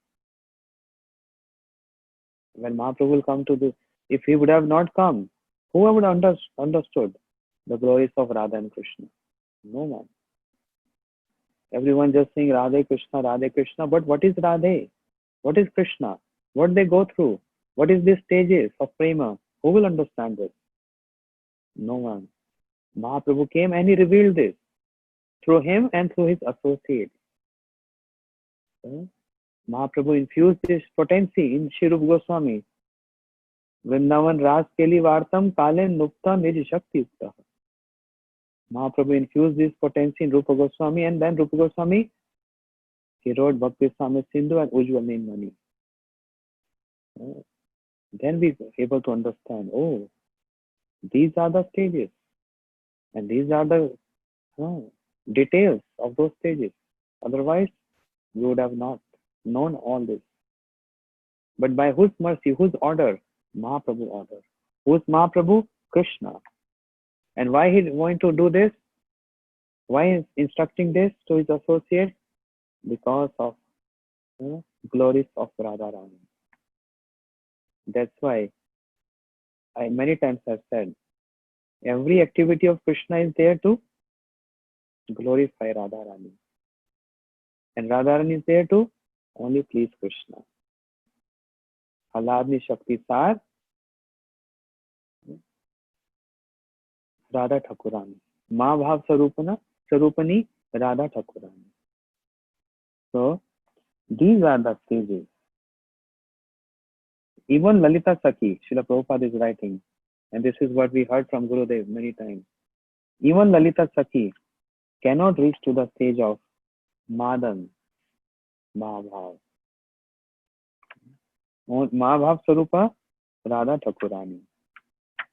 When Mahaprabhu will come to this, if he would have not come, who would have understood the glories of Radha and Krishna? No one. Everyone just saying Radhe Krishna, but what is Radhe? What is Krishna? What they go through? What is these stages of prema? Who will understand this? No one. Mahaprabhu came and he revealed this through him and through his associates. Mahaprabhu infused this potency in Shri Rupa Goswami. Vrindavan Ras Keli Vartam Kalen Nukta Nij Shakti Ukta. Mahaprabhu infused this potency in Rupa Goswami, and then Rupa Goswami, he wrote Bhakti Same Sindhu and Ujjwal Mani. Then we were able to understand, oh, these are the stages and these are the details of those stages. Otherwise, we would have not known all this. But by whose mercy, whose order? Mahaprabhu order. Who's Mahaprabhu? Krishna. And why he is going to do this? Why is instructing this to his associates? Because of glories of Radharani. That's why I many times have said, every activity of Krishna is there to glorify Radharani. And Radharani is there to only please Krishna. Haladni Shakti Sar, Radha Thakurani. Ma Bhav Sarupani, Radha Thakurani. So, these are the stages. Even Lalita Sakhi, Srila Prabhupada is writing, and this is what we heard from Gurudev many times. Even Lalita Sakhi cannot reach to the stage of Madan, Mahabhav. Mahabhav Sarupa, Radha Thakurani.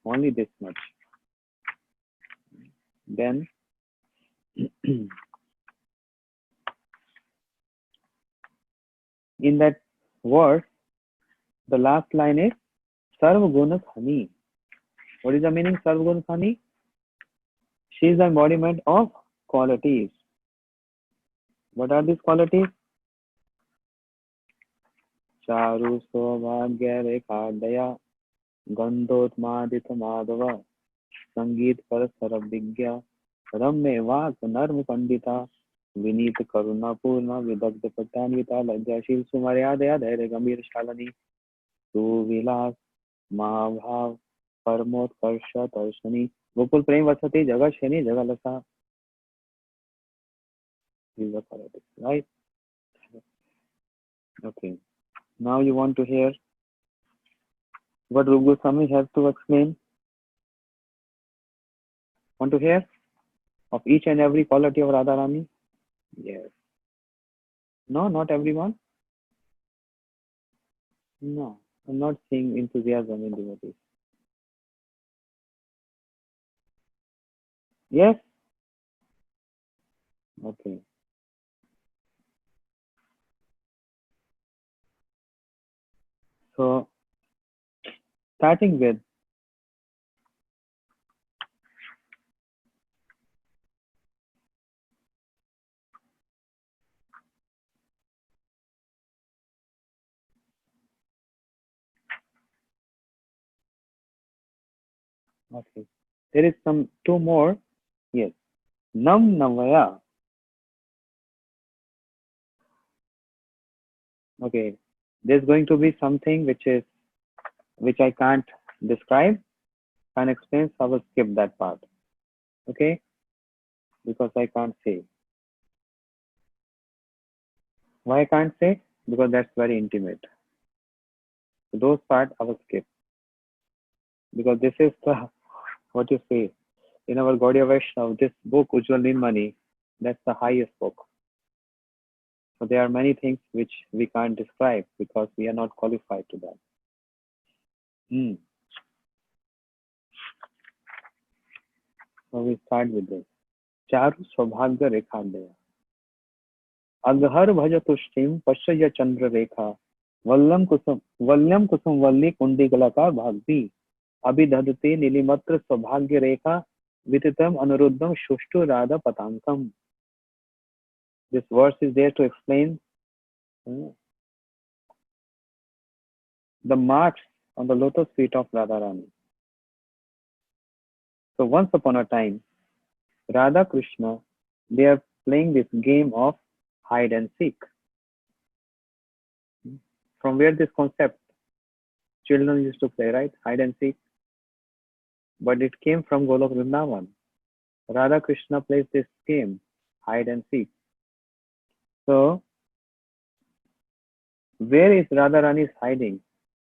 Only this much. Then, in that verse, the last line is Sarva Guna Khani. What is the meaning Sarva Guna Khani? She is the embodiment of qualities. What are these qualities? चारु सौभाग्य रेखादया गंधोत्मादित माधव संगीत पर सरभिज्ञ रम्य वाक नर्म पंडिता विनीत करुणा पूर्ण विदग्ध पट्टान्विता लज्जाशील सुमर्यादया धैर्य गंभीर शालिनी सुविलास महाभाव परमोत्कर्ष दर्शनी गोकुल प्रेम वसती जगत Shani जगलसा. These are correct, right? Okay. Now you want to hear what Rup Goswami has to explain? Want to hear of each and every quality of Radharani? Yes. No, not everyone. No, I'm not seeing enthusiasm in devotees. Yes? Okay. So, starting with okay. There is some two more. Yes. Nam Navaya. Okay. There's going to be something which I can't describe, can't explain, so I will skip that part. Okay? Because I can't say. Why I can't say? Because that's very intimate. So those parts I will skip. Because this is the what you say. In our Gaudiya Vaishnava, this book, Ujjwal Nilmani, that's the highest book. So there are many things which we can't describe because we are not qualified to that. So we start with this. Charu Saubhagya Rekhadaya. Aghar bhaja tushtim pashya chandra rekha. Vallam kusum valli kundi galakar bhagvi. Abhidhadute nilimatra Saubhagya rekha. Vititam anuruddham shushtu radha patankam. This verse is there to explain the marks on the lotus feet of Radharani. So once upon a time, Radha Krishna, they are playing this game of hide and seek. From where this concept? Children used to play, right? Hide and seek. But it came from Golok Vrindavan. Radha Krishna plays this game, hide and seek. So, where is Radharani hiding?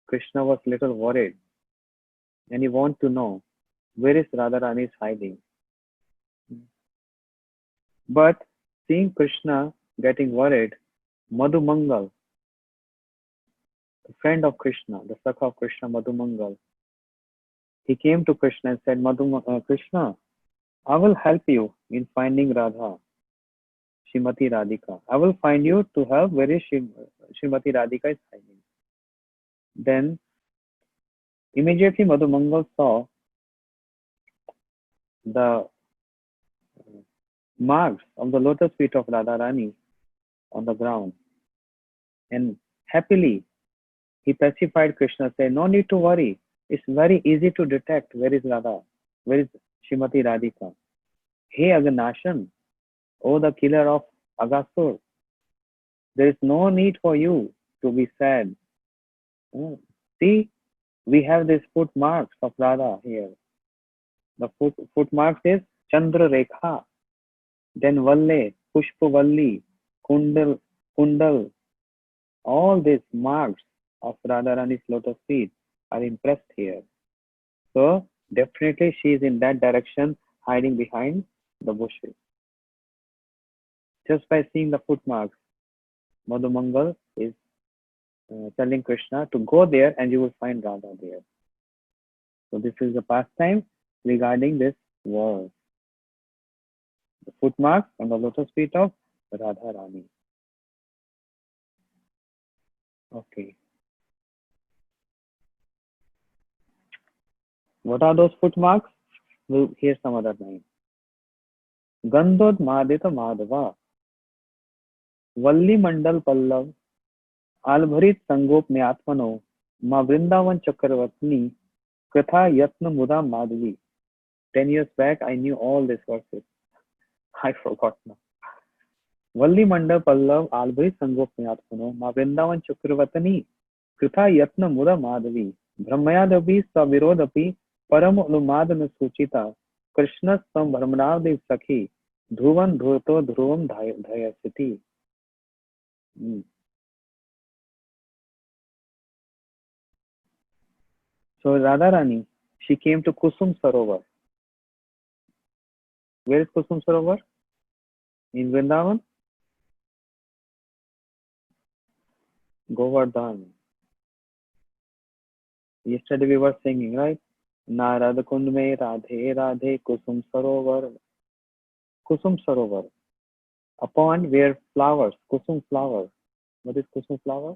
Krishna was little worried. And he wants to know, where is Radharani hiding? But seeing Krishna getting worried, Madhu Mangal, the friend of Krishna, the Sakha of Krishna, Madhu Mangal, he came to Krishna and said, Krishna, I will help you in finding Radha, Srimati Radhika. I will find you to help where is Srimati Radhika is hiding. Then immediately Madhu Mangal saw the marks of the lotus feet of Radharani on the ground. And happily, he pacified Krishna, saying, no need to worry. It's very easy to detect where is Radha, where is Srimati Radhika. Hey Aganashan, oh the killer of Agasur, there is no need for you to be sad. See, we have these footmarks of Radha here. The footmarks is Chandra Rekha, then Valle, Pushpa Valli, Kundal. All these marks of Radharani's lotus feet are impressed here. So definitely she is in that direction, hiding behind the bushes. Just by seeing the footmarks, Madhu Mangal is telling Krishna to go there and you will find Radha there. So this is the pastime regarding this verse. The footmarks on the lotus feet of Radharani. Okay. What are those footmarks? We'll hear some other line. Gandhod Madhita Madhava Valli Mandal Pallav आलभरित संगोपन्यात्मनो मा वृंदावन चक्रवर्ती कृथा यत्न मुदा madhavi. 10 years back, I knew all these verses. I forgot now. वल्ली मंडल पल्लव आलभरित संगोपन्यात्मनो मा वृंदावन चक्रवर्ती कृथा यत्न मुदा madhavi. ब्रह्मयादपि सविरोधपि परम अनुमादन सूचिता कृष्ण संभ्रमणादि सखी Dhruvan ध्रुवतो ध्रुवम धयसिति. So Radharani, she came to Kusum Sarovar. Where is Kusum Sarovar? In Vrindavan? Govardhan. Yesterday we were singing, right? Narad Kund mein Radhe Radhe Kusum Sarovar. Kusum Sarovar. A pond where flowers, Kusum flower. What is Kusum flower?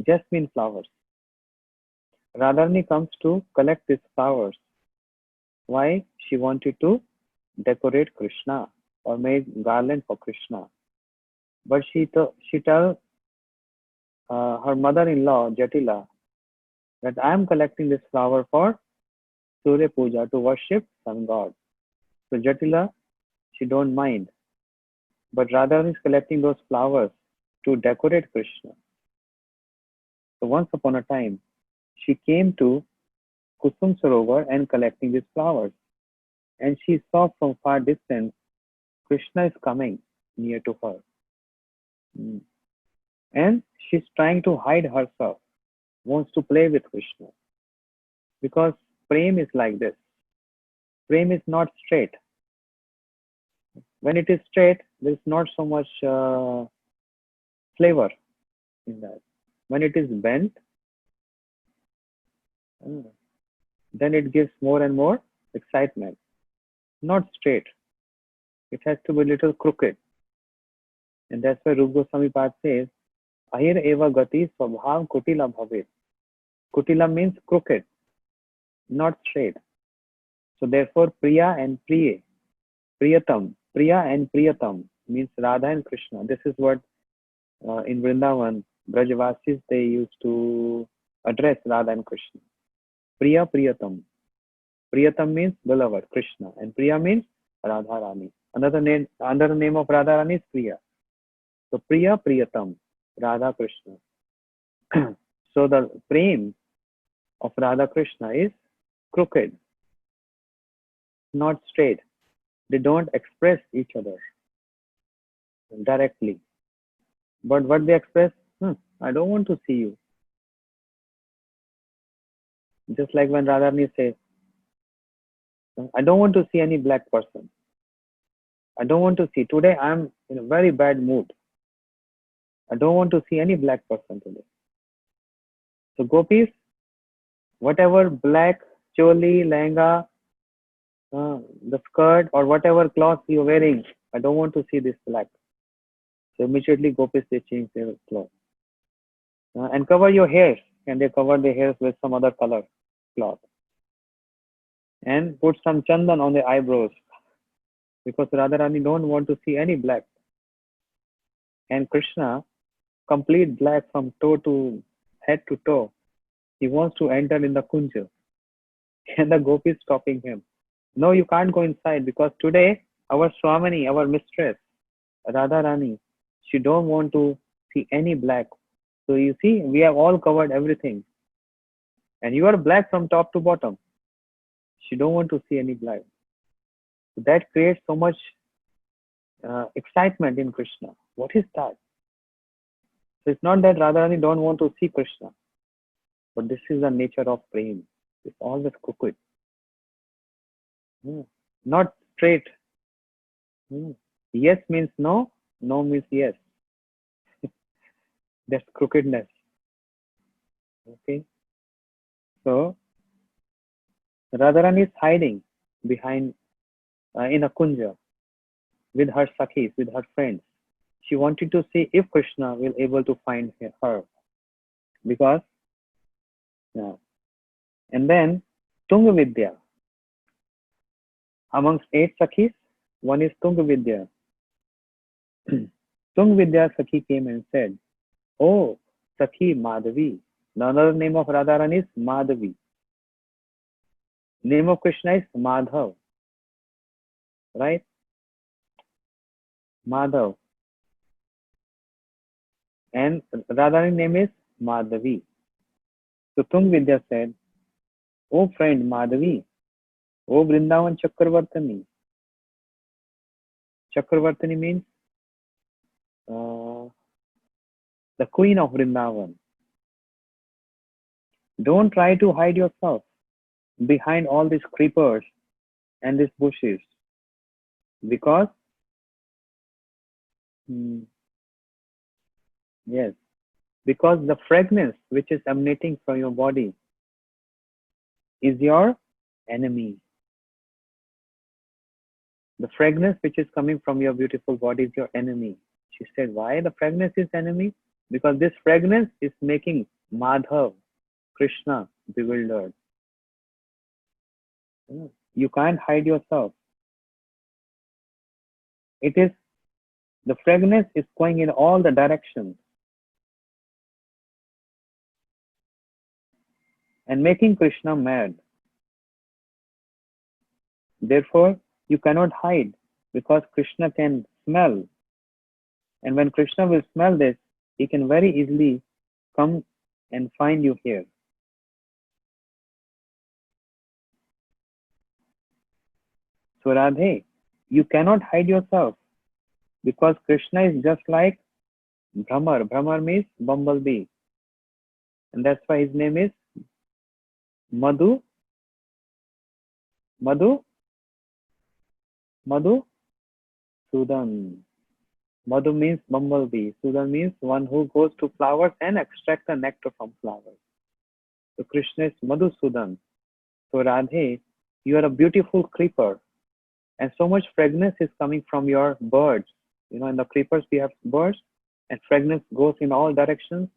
Jasmine flowers. Radharani comes to collect these flowers. Why? She wanted to decorate Krishna or make garland for Krishna. But she tells her mother-in-law, Jatila, that I am collecting this flower for Surya Puja, to worship sun god. So Jatila, she don't mind. But Radharani is collecting those flowers to decorate Krishna. So once upon a time, she came to Kusum Sarovar and collecting these flowers. And she saw from far distance, Krishna is coming near to her. And she's trying to hide herself, wants to play with Krishna. Because prem is like this. Prem is not straight. When it is straight, there is not so much flavor in that. When it is bent, then it gives more and more excitement. Not straight. It has to be a little crooked. And that's why Rupa Goswami Pad says, Ahir eva gati swabhav kutila bhavit. Kutila means crooked, not straight. So therefore, Priya and Priye, Priyatam, Priya and Priyatam means Radha and Krishna. This is what in Vrindavan, Brajavasis, they used to address Radha and Krishna. Priya Priyatam. Priyatam means beloved, Krishna, and Priya means Radharani. Another name of Radharani is Priya. So Priya Priyatam, Radha Krishna. So the prem of Radha Krishna is crooked, not straight. They don't express each other directly. But what they express, I don't want to see you. Just like when Radharani says, I don't want to see any black person. I don't want to see. Today I'm in a very bad mood. I don't want to see any black person today. So gopis, whatever black choli, lehenga, the skirt or whatever cloth you're wearing, I don't want to see this black. So immediately gopis, they change their clothes. And cover your hair. And they cover their hairs with some other color cloth. And put some chandan on the eyebrows. Because Radharani don't want to see any black. And Krishna, complete black from head to toe. He wants to enter in the kunja. And the gopi is stopping him. No, you can't go inside because today our Swamini, our mistress, Radharani, she don't want to see any black. So you see, we have all covered everything. And you are black from top to bottom. She don't want to see any black. So that creates so much excitement in Krishna. What is that? So it's not that Radharani don't want to see Krishna. But this is the nature of prem. It's always crooked. Not straight. Yes means no, no means yes. That's crookedness. Okay. So Radharani is hiding behind in a kunja with her sakhis, with her friends. She wanted to see if Krishna will able to find her. Because and then Tunga Vidya. Amongst 8 sakhis, one is Tunga Vidya. Tunga Vidya Sakhi came and said, Oh, Sakhi Madhavi. Another name of Radharani is Madhavi. Name of Krishna is Madhav, right? Madhav. And Radharani name is Madhavi. So Tung Vidya said, "Oh friend Madhavi, oh Vrindavan Chakravartini." Chakravartini means uh, the queen of Vrindavan. Don't try to hide yourself behind all these creepers and these bushes because, hmm, yes, because the fragrance which is emanating from your body is your enemy. The fragrance which is coming from your beautiful body is your enemy. She said, why the fragrance is enemy? Because this fragrance is making Madhav, Krishna, bewildered. You can't hide yourself. It is the fragrance is going in all the directions and making Krishna mad. Therefore, you cannot hide because Krishna can smell. And when Krishna will smell this, he can very easily come and find you here. So Radhe, you cannot hide yourself because Krishna is just like Brahmar. Brahmar means bumblebee. And that's why his name is Madhu. Madhu? Madhu? Sudan. Madhu means bumblebee. Sudan means one who goes to flowers and extract the nectar from flowers. So Krishna is Madhusudan. So Radhe, you are a beautiful creeper. And so much fragrance is coming from your birds. You know, in the creepers we have birds, and fragrance goes in all directions,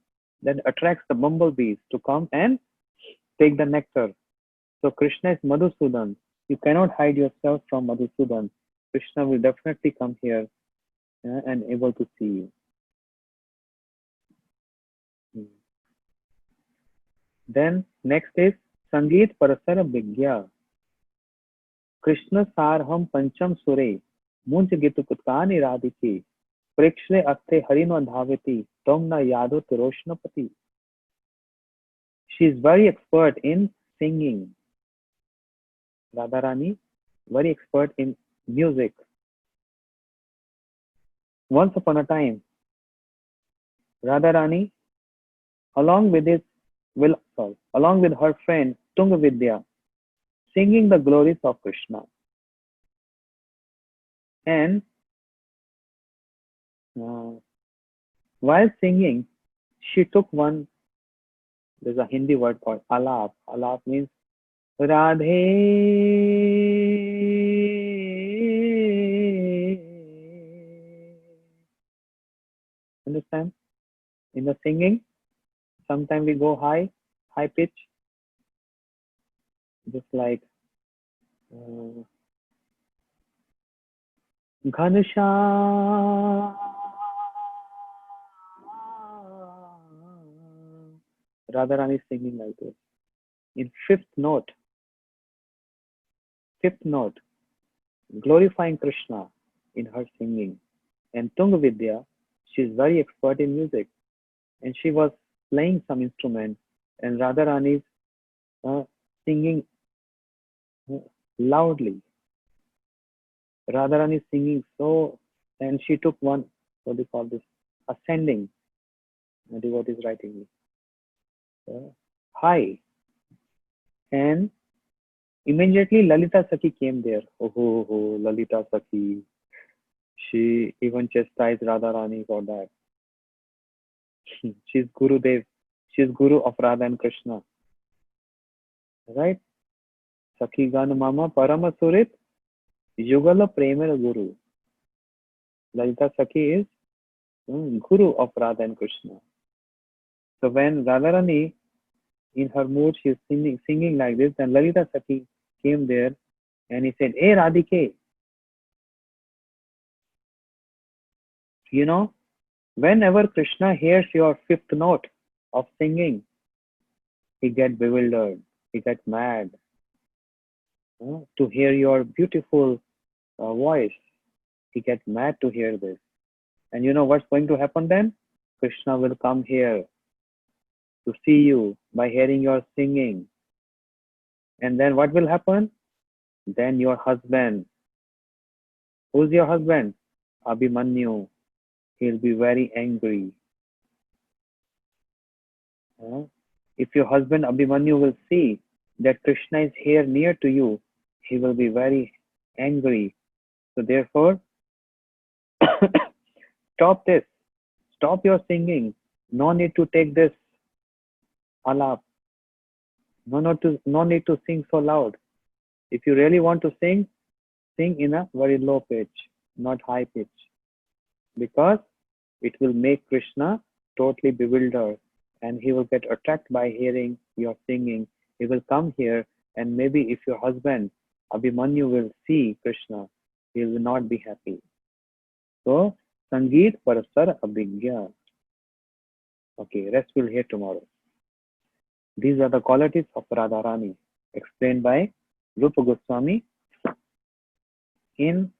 that attracts the bumblebees to come and take the nectar. So Krishna is Madhusudan. You cannot hide yourself from Madhusudan. Krishna will definitely come here and able to see you. Then next is Sangeet Parasara Vigya. Krishna Sarham Pancham Sure Munj Gitukutkani Radhiki Prekshle Aste Harino Dhavati Tomna Yadut Roshnapati. She is very expert in singing. Radharani, very expert in music. Once upon a time, Radharani, along with her friend Tunga Vidya, singing the glories of Krishna. And while singing, she took one, there's a Hindi word called alap. Alap means Radhe. Understand? In the singing, sometimes we go high pitch, just like Ghanshyam. Radharani is singing like this. In fifth note, glorifying Krishna in her singing. And Tunga Vidya, she is very expert in music. And she was playing some instrument, and Radharani is singing loudly. Radharani is singing so, and she took one, what do you call this, ascending. The devotee is writing high. And immediately Lalita Sakhi came there. Oh, Lalita Sakhi. She even chastised Radharani for that. She's Gurudev. She's Guru of Radha and Krishna. Right? Sakhi Gan Mama Paramasurit Yugala Premera Guru. Lalita Sakhi is Guru of Radha and Krishna. So when Radharani, in her mood, she is singing like this, then Lalita Sakhi came there and he said, Hey Radhike, you know, Whenever Krishna hears your fifth note of singing, he gets bewildered, he gets mad. To hear your beautiful voice, he gets mad to hear this. And you know what's going to happen then? Krishna will come here to see you by hearing your singing. And then what will happen? Then your husband, who's your husband? Abhimanyu. He'll be very angry. If your husband Abhimanyu will see that Krishna is here near to you, he will be very angry. So therefore, stop this. Stop your singing. No need to take this alap. No need to sing so loud. If you really want to sing, sing in a very low pitch, not high pitch. Because it will make Krishna totally bewildered and he will get attracted by hearing your singing. He will come here and maybe if your husband Abhimanyu will see Krishna, he will not be happy. So, Sangeet Parasar Abhigya. Okay, rest we'll hear tomorrow. These are the qualities of Radharani explained by Rupa Goswami in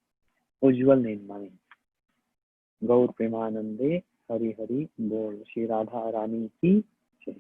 Ujjwal Nilmani. Gaur Premanande Hari Hari Bol Shri Radha Rani ki Jai.